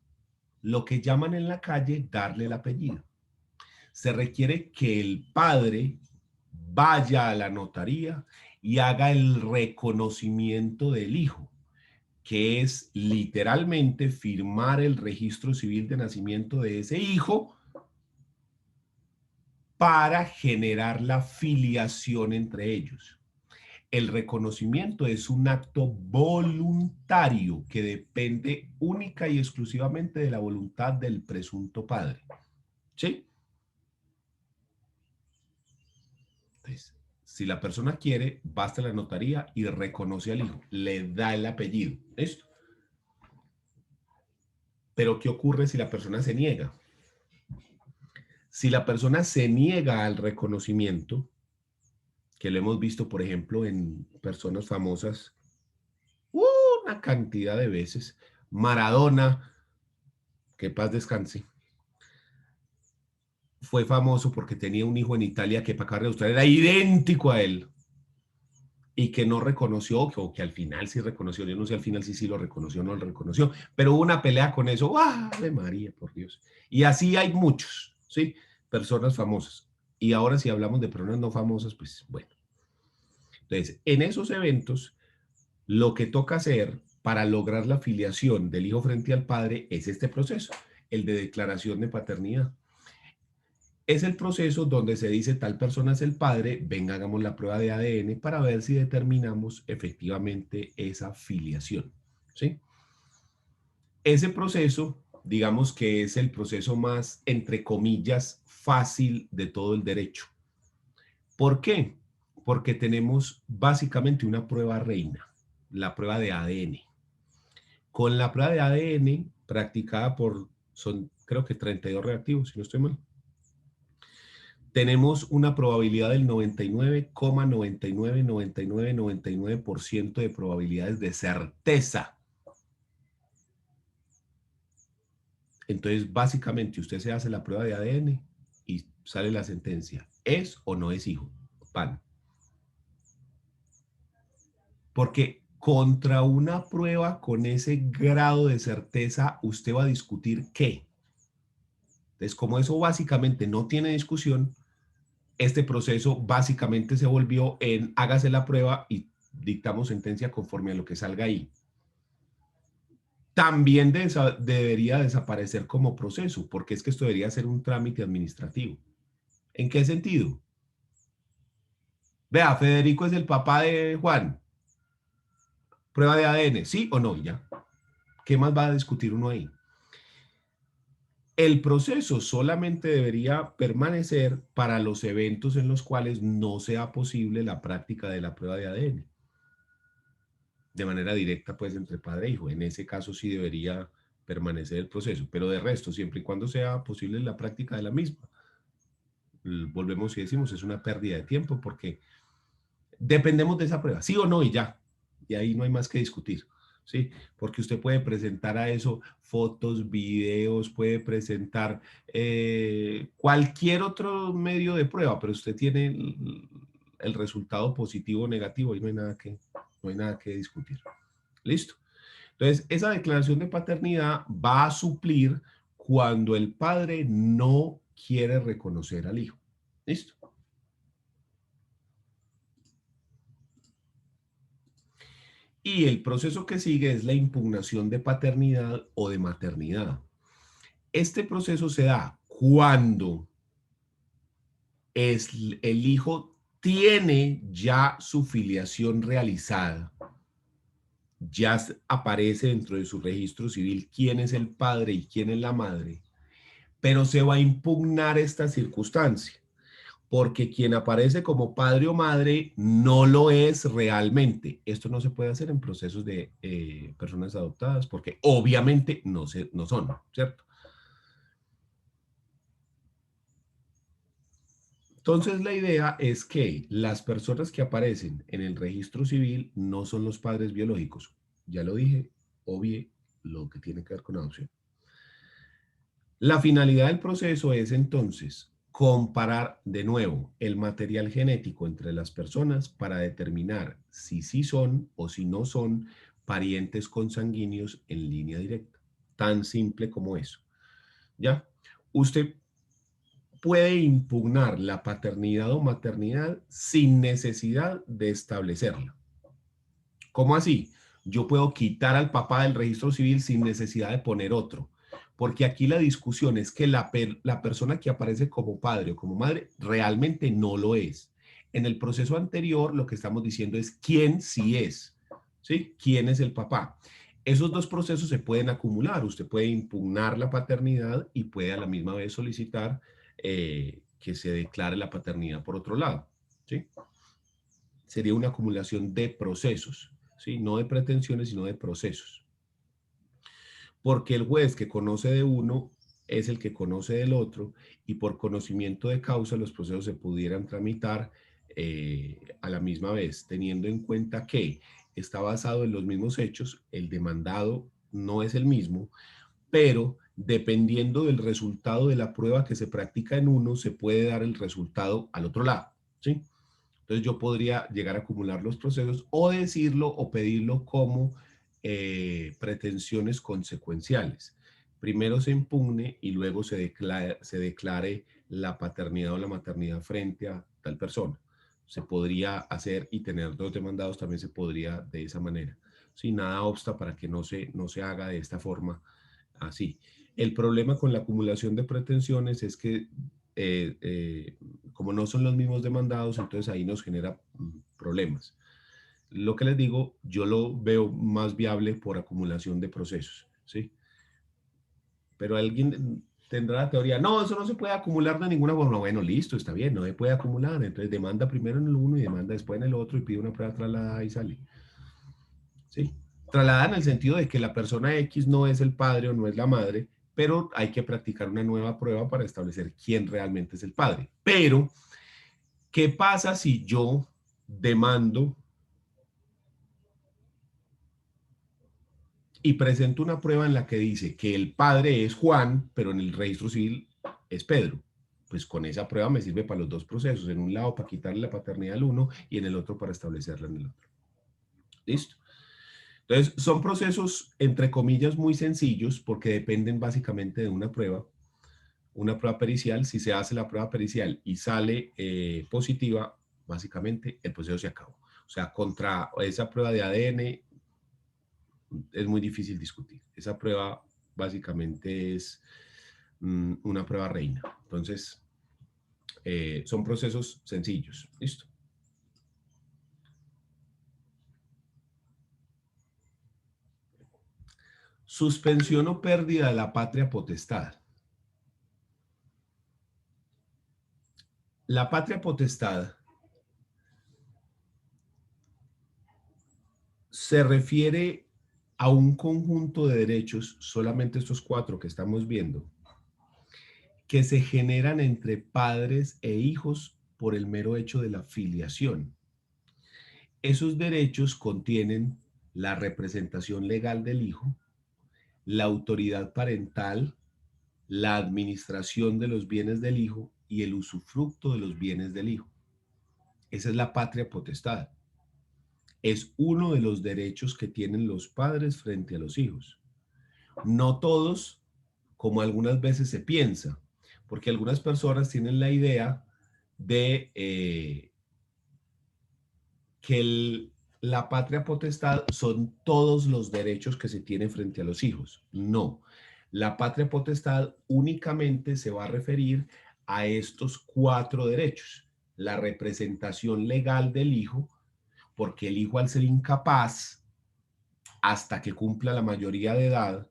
lo que llaman en la calle darle el apellido. Se requiere que el padre vaya a la notaría y haga el reconocimiento del hijo, que es literalmente firmar el registro civil de nacimiento de ese hijo para generar la filiación entre ellos. El reconocimiento es un acto voluntario que depende única y exclusivamente de la voluntad del presunto padre. ¿Sí? Entonces, si la persona quiere, basta la notaría y reconoce al hijo, le da el apellido. ¿Listo? Pero ¿qué ocurre si la persona se niega? Si la persona se niega al reconocimiento, que lo hemos visto, por ejemplo, en personas famosas una cantidad de veces. Maradona, que paz descanse, fue famoso porque tenía un hijo en Italia que para acá demostrar era idéntico a él y que no reconoció, o que al final sí reconoció, yo no sé al final si sí lo reconoció o no lo reconoció, pero hubo una pelea con eso, ¡Ave María, por Dios! Y así hay muchos, ¿sí? Personas famosas. Y ahora si hablamos de personas no famosas, pues bueno. Entonces, en esos eventos, lo que toca hacer para lograr la filiación del hijo frente al padre es este proceso, el de declaración de paternidad. Es el proceso donde se dice tal persona es el padre, venga, hagamos la prueba de ADN para ver si determinamos efectivamente esa filiación, ¿sí? Ese proceso, digamos que es el proceso más, entre comillas, fácil de todo el derecho. ¿Por qué? Porque tenemos básicamente una prueba reina, la prueba de ADN. Con la prueba de ADN practicada por, son creo que 32 reactivos, si no estoy mal, tenemos una probabilidad del 99,999999% de probabilidades de certeza. Entonces, básicamente, usted se hace la prueba de ADN y sale la sentencia. ¿Es o no es hijo? Pan. Porque contra una prueba con ese grado de certeza, usted va a discutir qué. Entonces, como eso básicamente no tiene discusión, este proceso básicamente se volvió en hágase la prueba y dictamos sentencia conforme a lo que salga ahí. También debería desaparecer como proceso, porque es que esto debería ser un trámite administrativo. ¿En qué sentido? Vea, Federico es el papá de Juan. Prueba de ADN, ¿sí o no? Ya. ¿Qué más va a discutir uno ahí? El proceso solamente debería permanecer para los eventos en los cuales no sea posible la práctica de la prueba de ADN. De manera directa, pues, entre padre e hijo. En ese caso sí debería permanecer el proceso, pero de resto, siempre y cuando sea posible la práctica de la misma. Volvemos y decimos, es una pérdida de tiempo porque dependemos de esa prueba, sí o no, y ya. Y ahí no hay más que discutir, ¿sí? Porque usted puede presentar a eso fotos, videos, puede presentar cualquier otro medio de prueba, pero usted tiene el resultado positivo o negativo y no hay nada que discutir. ¿Listo? Entonces, esa declaración de paternidad va a suplir cuando el padre no quiere reconocer al hijo. ¿Listo? Y el proceso que sigue es la impugnación de paternidad o de maternidad. Este proceso se da cuando el hijo tiene ya su filiación realizada, ya aparece dentro de su registro civil quién es el padre y quién es la madre, pero se va a impugnar esta circunstancia, porque quien aparece como padre o madre no lo es realmente. Esto no se puede hacer en procesos de personas adoptadas, porque obviamente no son, ¿cierto? Entonces la idea es que las personas que aparecen en el registro civil no son los padres biológicos. Ya lo dije, obvie lo que tiene que ver con adopción. La finalidad del proceso es entonces comparar de nuevo el material genético entre las personas para determinar si sí son o si no son parientes consanguíneos en línea directa. Tan simple como eso. ¿Ya? Usted puede impugnar la paternidad o maternidad sin necesidad de establecerla. ¿Cómo así? Yo puedo quitar al papá del registro civil sin necesidad de poner otro, porque aquí la discusión es que la persona que aparece como padre o como madre realmente no lo es. En el proceso anterior lo que estamos diciendo es quién sí es, ¿sí? ¿Quién es el papá? Esos dos procesos se pueden acumular. Usted puede impugnar la paternidad y puede a la misma vez solicitar que se declare la paternidad por otro lado, ¿sí? Sería una acumulación de procesos, ¿sí? No de pretensiones, sino de procesos. Porque el juez que conoce de uno es el que conoce del otro y por conocimiento de causa los procesos se pudieran tramitar a la misma vez, teniendo en cuenta que está basado en los mismos hechos, el demandado no es el mismo, pero dependiendo del resultado de la prueba que se practica en uno, se puede dar el resultado al otro lado, ¿sí? Entonces yo podría llegar a acumular los procesos o decirlo o pedirlo como pretensiones consecuenciales. Primero se impugne y luego se declare la paternidad o la maternidad frente a tal persona. Se podría hacer y tener dos demandados también se podría de esa manera. Sin nada obsta para que no se haga de esta forma así. El problema con la acumulación de pretensiones es que como no son los mismos demandados, entonces ahí nos genera problemas. Lo que les digo, yo lo veo más viable por acumulación de procesos, ¿sí? Pero alguien tendrá la teoría, no, eso no se puede acumular de ninguna forma. Bueno, listo, está bien, no se puede acumular. Entonces demanda primero en el uno y demanda después en el otro y pide una prueba trasladada y sale. ¿Sí? Trasladada en el sentido de que la persona X no es el padre o no es la madre, pero hay que practicar una nueva prueba para establecer quién realmente es el padre. Pero, ¿qué pasa si yo demando y presento una prueba en la que dice que el padre es Juan, pero en el registro civil es Pedro? Pues con esa prueba me sirve para los dos procesos, en un lado para quitarle la paternidad al uno y en el otro para establecerla en el otro. ¿Listo? Entonces, son procesos, entre comillas, muy sencillos porque dependen básicamente de una prueba pericial. Si se hace la prueba pericial y sale positiva, básicamente el proceso se acabó. O sea, contra esa prueba de ADN es muy difícil discutir. Esa prueba básicamente es una prueba reina. Entonces, son procesos sencillos. ¿Listo? Suspensión o pérdida de la patria potestad. La patria potestad se refiere a un conjunto de derechos, solamente estos 4 que estamos viendo, que se generan entre padres e hijos por el mero hecho de la filiación. Esos derechos contienen la representación legal del hijo, la autoridad parental, la administración de los bienes del hijo y el usufructo de los bienes del hijo. Esa es la patria potestad. Es uno de los derechos que tienen los padres frente a los hijos. No todos, como algunas veces se piensa, porque algunas personas tienen la idea de que la patria potestad son todos los derechos que se tienen frente a los hijos. No, la patria potestad únicamente se va a referir a estos 4 derechos. La representación legal del hijo, porque el hijo, al ser incapaz hasta que cumpla la mayoría de edad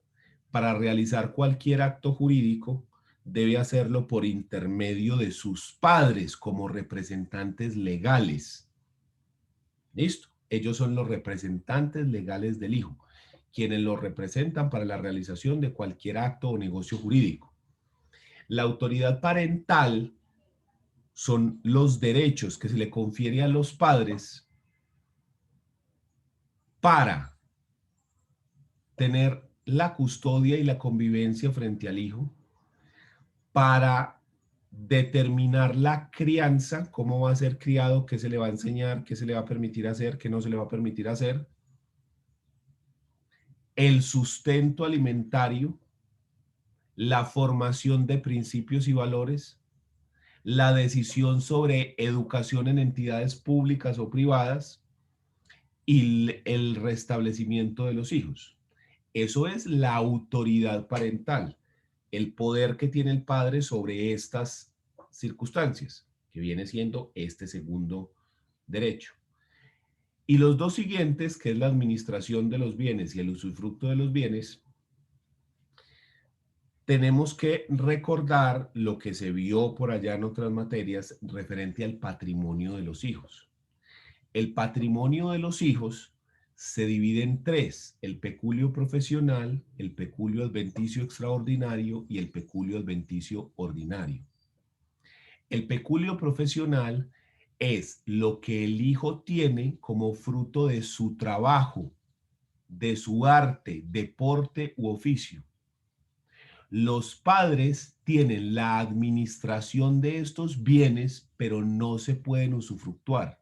para realizar cualquier acto jurídico, debe hacerlo por intermedio de sus padres como representantes legales. ¿Listo? Ellos son los representantes legales del hijo, quienes lo representan para la realización de cualquier acto o negocio jurídico. La autoridad parental son los derechos que se le confiere a los padres para tener la custodia y la convivencia frente al hijo, para determinar la crianza, cómo va a ser criado, qué se le va a enseñar, qué se le va a permitir hacer, qué no se le va a permitir hacer, el sustento alimentario, la formación de principios y valores, la decisión sobre educación en entidades públicas o privadas y el restablecimiento de los hijos. Eso es la autoridad parental, el poder que tiene el padre sobre estas circunstancias, que viene siendo este segundo derecho. Y los dos siguientes, que es la administración de los bienes y el usufructo de los bienes, tenemos que recordar lo que se vio por allá en otras materias referente al patrimonio de los hijos. El patrimonio de los hijos se divide en 3: el peculio profesional, el peculio adventicio extraordinario y el peculio adventicio ordinario. El peculio profesional es lo que el hijo tiene como fruto de su trabajo, de su arte, deporte u oficio. Los padres tienen la administración de estos bienes, pero no se pueden usufructuar.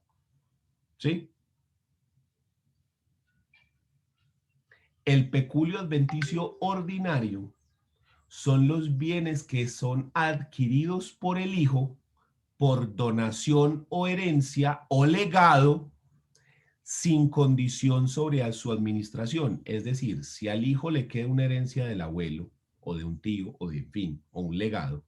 ¿Sí? El peculio adventicio ordinario son los bienes que son adquiridos por el hijo por donación o herencia o legado sin condición sobre su administración. Es decir, si al hijo le queda una herencia del abuelo o de un tío o de en fin, o un legado,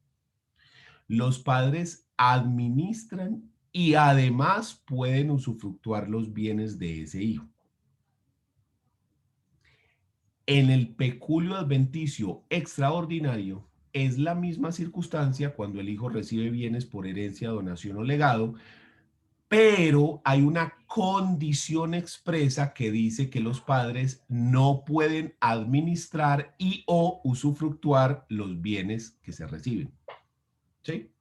los padres administran y además pueden usufructuar los bienes de ese hijo. En el peculio adventicio extraordinario es la misma circunstancia cuando el hijo recibe bienes por herencia, donación o legado, pero hay una condición expresa que dice que los padres no pueden administrar y o usufructuar los bienes que se reciben. ¿Sí?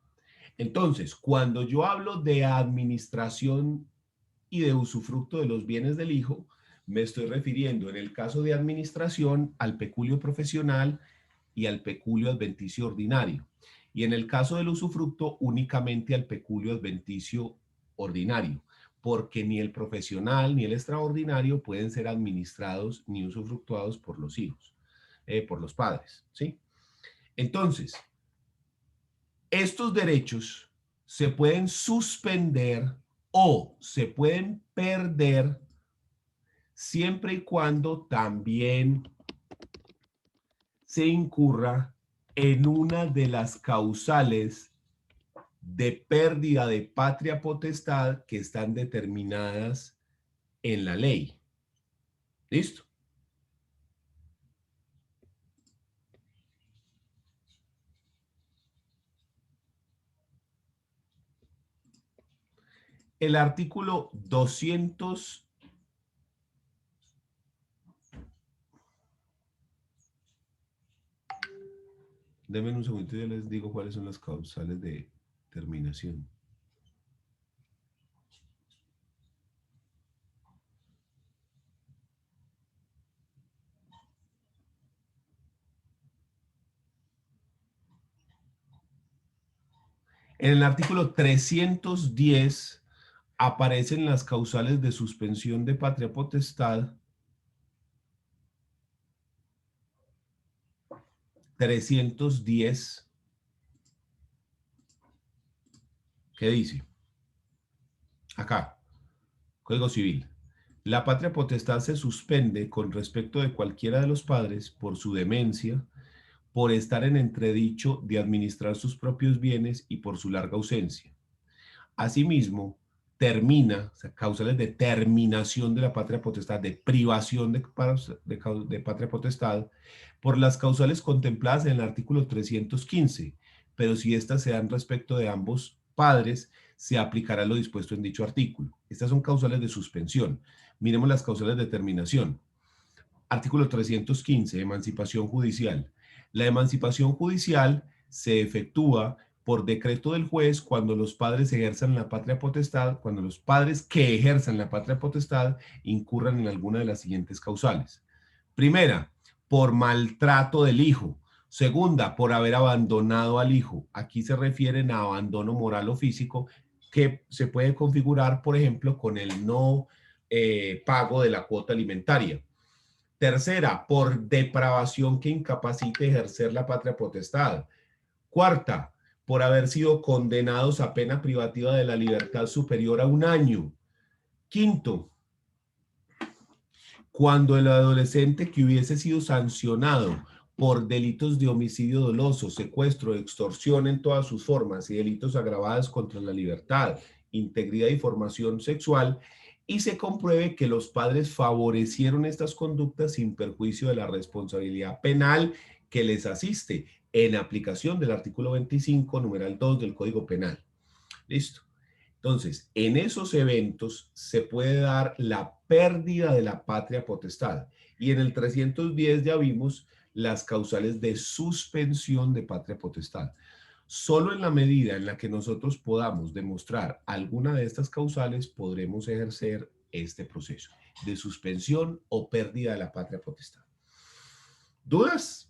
Entonces, cuando yo hablo de administración y de usufructo de los bienes del hijo, me estoy refiriendo en el caso de administración al peculio profesional y al peculio adventicio ordinario. Y en el caso del usufructo únicamente al peculio adventicio ordinario, porque ni el profesional ni el extraordinario pueden ser administrados ni usufructuados por los hijos, por los padres, ¿sí? Entonces, estos derechos se pueden suspender o se pueden perder siempre y cuando también se incurra en una de las causales de pérdida de patria potestad que están determinadas en la ley. ¿Listo? El artículo 200. Denme un segundito y yo les digo cuáles son las causales de terminación. En el artículo 310 aparecen las causales de suspensión de patria potestad. 310. ¿Qué dice? Acá, Código Civil. La patria potestad se suspende con respecto de cualquiera de los padres por su demencia, por estar en entredicho de administrar sus propios bienes y por su larga ausencia. Asimismo, termina, o sea, causales de terminación de la patria potestad, de privación de patria potestad, por las causales contempladas en el artículo 315, pero si éstas se dan respecto de ambos padres, se aplicará lo dispuesto en dicho artículo. Estas son causales de suspensión. Miremos las causales de terminación. Artículo 315, emancipación judicial. La emancipación judicial se efectúa por decreto del juez cuando los padres ejerzan la patria potestad, cuando los padres que ejerzan la patria potestad incurran en alguna de las siguientes causales. Primera, por maltrato del hijo. Segunda, por haber abandonado al hijo. Aquí se refieren a abandono moral o físico que se puede configurar, por ejemplo, con el no pago de la cuota alimentaria. Tercera, por depravación que incapacite ejercer la patria potestad. Cuarta, por haber sido condenados a pena privativa de la libertad superior a 1 año. Quinto, cuando el adolescente que hubiese sido sancionado por delitos de homicidio doloso, secuestro, extorsión en todas sus formas y delitos agravados contra la libertad, integridad y formación sexual, y se compruebe que los padres favorecieron estas conductas sin perjuicio de la responsabilidad penal que les asiste en aplicación del artículo 25, numeral 2 del Código Penal. Listo. Entonces, en esos eventos se puede dar la pérdida de la patria potestad. Y en el 310 ya vimos las causales de suspensión de patria potestad. Solo en la medida en la que nosotros podamos demostrar alguna de estas causales, podremos ejercer este proceso de suspensión o pérdida de la patria potestad. ¿Dudas?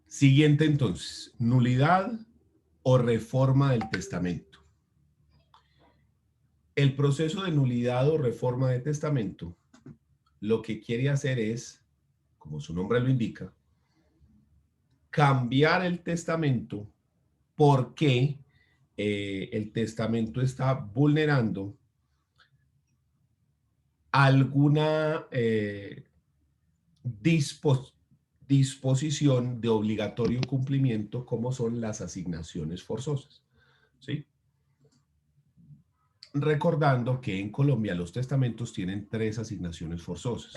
Siguiente entonces, nulidad o reforma del testamento. El proceso de nulidad o reforma de testamento lo que quiere hacer es, como su nombre lo indica, cambiar el testamento porque el testamento está vulnerando alguna disposición de obligatorio cumplimiento, como son las asignaciones forzosas, ¿sí? Recordando que en Colombia los testamentos tienen 3 asignaciones forzosas: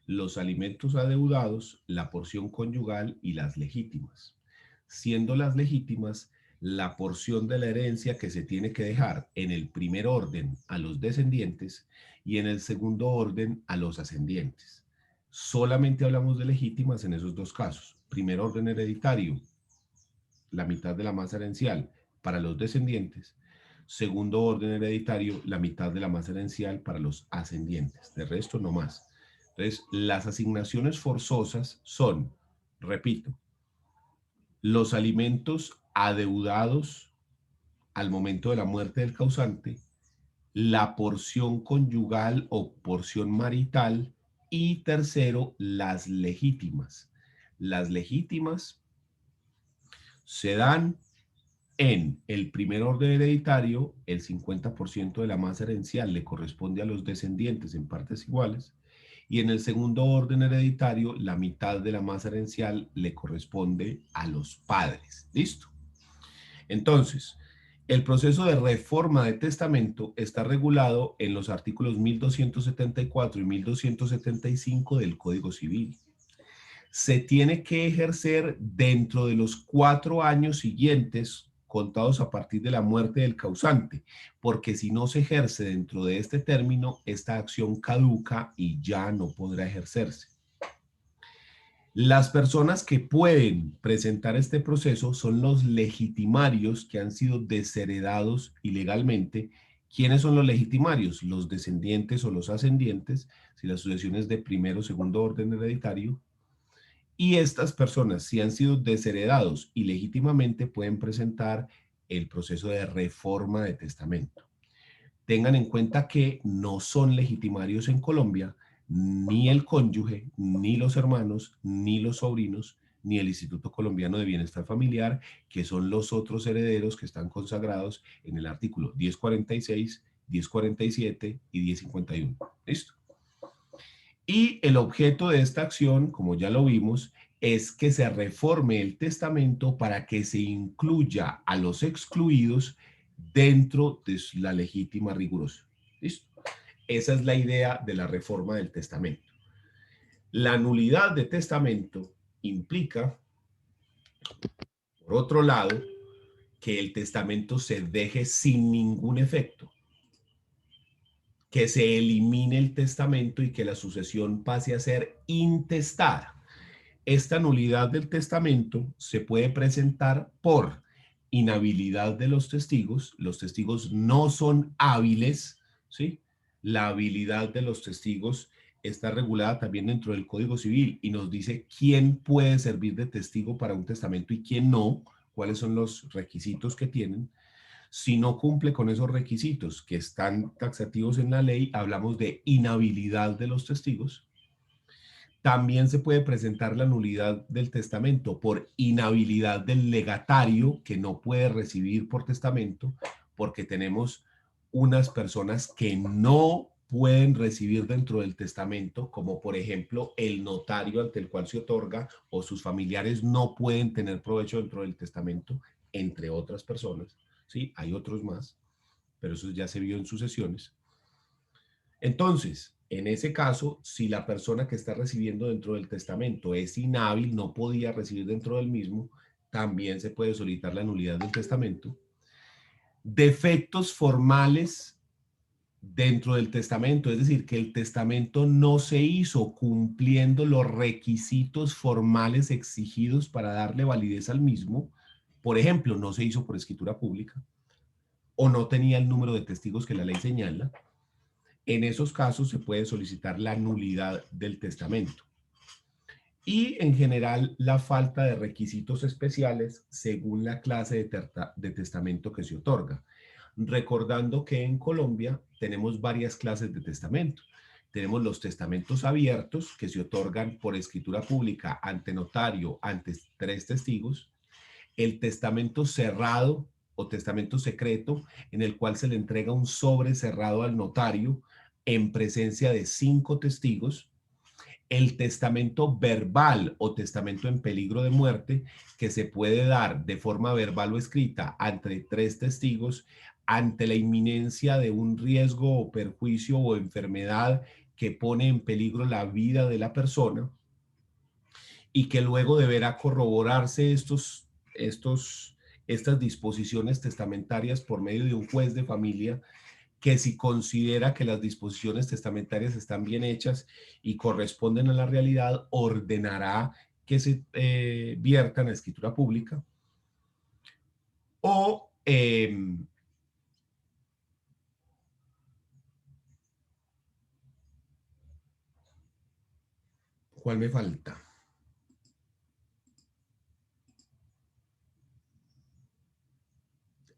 los alimentos adeudados, la porción conyugal y las legítimas. Siendo las legítimas la porción de la herencia que se tiene que dejar en el primer orden a los descendientes y en el segundo orden a los ascendientes. Solamente hablamos de legítimas en esos 2 casos. Primer orden hereditario, la mitad de la masa herencial para los descendientes. Segundo orden hereditario, la mitad de la masa herencial para los ascendientes. De resto, no más. Entonces, las asignaciones forzosas son, repito, los alimentos adeudados al momento de la muerte del causante, la porción conyugal o porción marital, y tercero, las legítimas. Las legítimas se dan en el primer orden hereditario. El 50% de la masa herencial le corresponde a los descendientes en partes iguales, y en el segundo orden hereditario la mitad de la masa herencial le corresponde a los padres. ¿Listo? Entonces, el proceso de reforma de testamento está regulado en los artículos 1274 y 1275 del Código Civil. Se tiene que ejercer dentro de los 4 años siguientes, contados a partir de la muerte del causante, porque si no se ejerce dentro de este término, esta acción caduca y ya no podrá ejercerse. Las personas que pueden presentar este proceso son los legitimarios que han sido desheredados ilegalmente. ¿Quiénes son los legitimarios? Los descendientes o los ascendientes, si la sucesión es de primero o segundo orden hereditario. Y estas personas, si han sido desheredados ilegítimamente, pueden presentar el proceso de reforma de testamento. Tengan en cuenta que no son legitimarios en Colombia ni el cónyuge, ni los hermanos, ni los sobrinos, ni el Instituto Colombiano de Bienestar Familiar, que son los otros herederos que están consagrados en el artículo 1046, 1047 y 1051. ¿Listo? Y el objeto de esta acción, como ya lo vimos, es que se reforme el testamento para que se incluya a los excluidos dentro de la legítima rigurosa. ¿Listo? Esa es la idea de la reforma del testamento. La nulidad de testamento implica, por otro lado, que el testamento se deje sin ningún efecto, que se elimine el testamento y que la sucesión pase a ser intestada. Esta nulidad del testamento se puede presentar por inhabilidad de los testigos no son hábiles, ¿sí? La habilidad de los testigos está regulada también dentro del Código Civil y nos dice quién puede servir de testigo para un testamento y quién no, cuáles son los requisitos que tienen. Si no cumple con esos requisitos que están taxativos en la ley, hablamos de inhabilidad de los testigos. También se puede presentar la nulidad del testamento por inhabilidad del legatario, que no puede recibir por testamento, porque tenemos unas personas que no pueden recibir dentro del testamento, como por ejemplo el notario ante el cual se otorga, o sus familiares no pueden tener provecho dentro del testamento, entre otras personas. Sí, hay otros más, pero eso ya se vio en sucesiones. Entonces, en ese caso, si la persona que está recibiendo dentro del testamento es inhábil, no podía recibir dentro del mismo, también se puede solicitar la nulidad del testamento. defectos formales dentro del testamento, es decir, que el testamento no se hizo cumpliendo los requisitos formales exigidos para darle validez al mismo. Por ejemplo, no se hizo por escritura pública o no tenía el número de testigos que la ley señala. En esos casos se puede solicitar la nulidad del testamento. Y en general la falta de requisitos especiales según la clase de testamento que se otorga. Recordando que en Colombia tenemos varias clases de testamento. Tenemos los testamentos abiertos que se otorgan por escritura pública ante notario, ante 3 testigos. El testamento cerrado o testamento secreto, en el cual se le entrega un sobre cerrado al notario en presencia de 5 testigos. El testamento verbal o testamento en peligro de muerte, que se puede dar de forma verbal o escrita ante 3 testigos ante la inminencia de un riesgo o perjuicio o enfermedad que pone en peligro la vida de la persona, y que luego deberá corroborarse estas disposiciones testamentarias por medio de un juez de familia, que si considera que las disposiciones testamentarias están bien hechas y corresponden a la realidad, ordenará que se viertan a escritura pública. O ¿cuál me falta?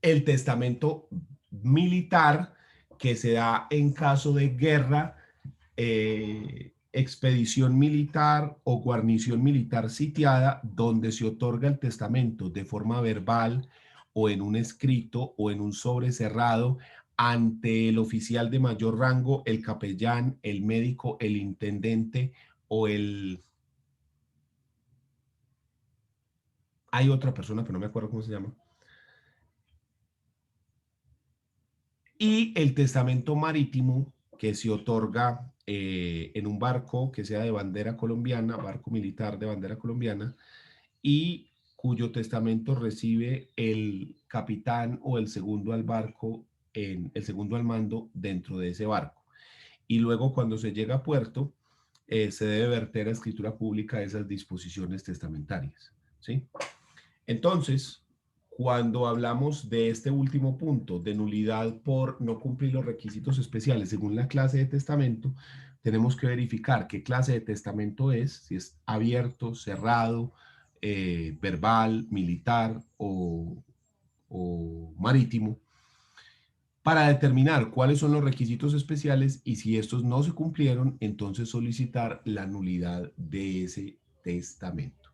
El testamento militar, que se da en caso de guerra, expedición militar o guarnición militar sitiada, donde se otorga el testamento de forma verbal o en un escrito o en un sobre cerrado ante el oficial de mayor rango, el capellán, el médico, el intendente o el... Hay otra persona, pero no me acuerdo cómo se llama. Y el testamento marítimo, que se otorga en un barco que sea de bandera colombiana, barco militar de bandera colombiana, y cuyo testamento recibe el capitán o el segundo al barco, el segundo al mando dentro de ese barco. Y luego cuando se llega a puerto, se debe verter a escritura pública esas disposiciones testamentarias, ¿sí? Entonces, cuando hablamos de este último punto, de nulidad por no cumplir los requisitos especiales según la clase de testamento, tenemos que verificar qué clase de testamento es, si es abierto, cerrado, verbal, militar o marítimo, para determinar cuáles son los requisitos especiales, y si estos no se cumplieron, entonces solicitar la nulidad de ese testamento.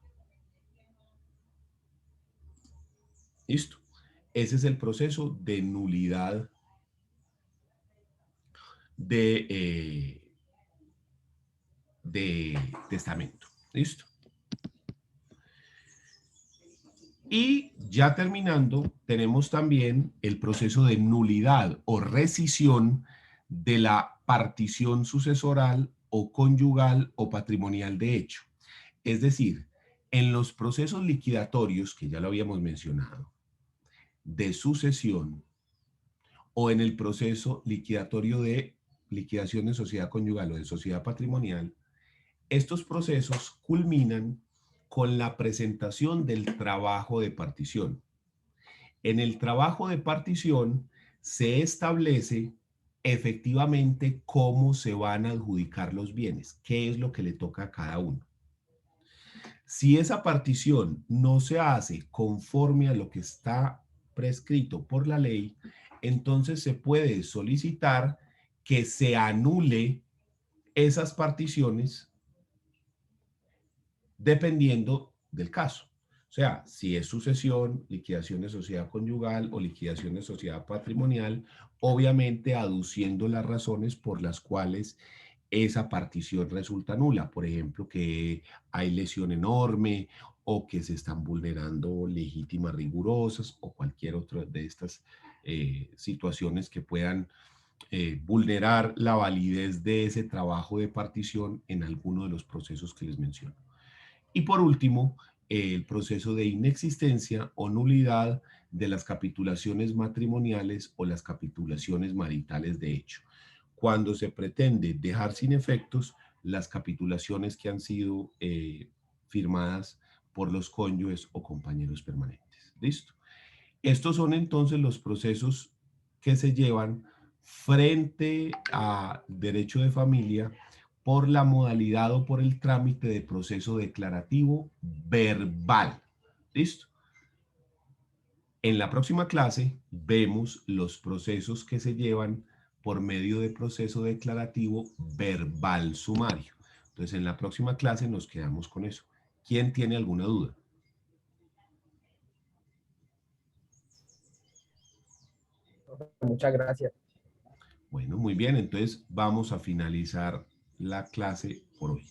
¿Listo? Ese es el proceso de nulidad de testamento. ¿Listo? Y ya terminando, tenemos también el proceso de nulidad o rescisión de la partición sucesoral o conyugal o patrimonial de hecho. Es decir, en los procesos liquidatorios, que ya lo habíamos mencionado, de sucesión, o en el proceso liquidatorio de liquidación de sociedad conyugal o de sociedad patrimonial, estos procesos culminan con la presentación del trabajo de partición. En el trabajo de partición se establece efectivamente cómo se van a adjudicar los bienes, qué es lo que le toca a cada uno. Si esa partición no se hace conforme a lo que está prescrito por la ley, entonces se puede solicitar que se anule esas particiones dependiendo del caso. O sea, si es sucesión, liquidación de sociedad conyugal o liquidación de sociedad patrimonial, obviamente aduciendo las razones por las cuales esa partición resulta nula. Por ejemplo, que hay lesión enorme o que se están vulnerando legítimas rigurosas o cualquier otra de estas situaciones que puedan vulnerar la validez de ese trabajo de partición en alguno de los procesos que les menciono. Y por último, el proceso de inexistencia o nulidad de las capitulaciones matrimoniales o las capitulaciones maritales de hecho, cuando se pretende dejar sin efectos las capitulaciones que han sido firmadas por los cónyuges o compañeros permanentes. ¿Listo? Estos son entonces los procesos que se llevan frente a derecho de familia por la modalidad o por el trámite de proceso declarativo verbal. ¿Listo? En la próxima clase vemos los procesos que se llevan por medio de proceso declarativo verbal sumario. Entonces, en la próxima clase nos quedamos con eso. ¿Quién tiene alguna duda? Muchas gracias. Bueno, muy bien. Entonces, vamos a finalizar la clase por hoy.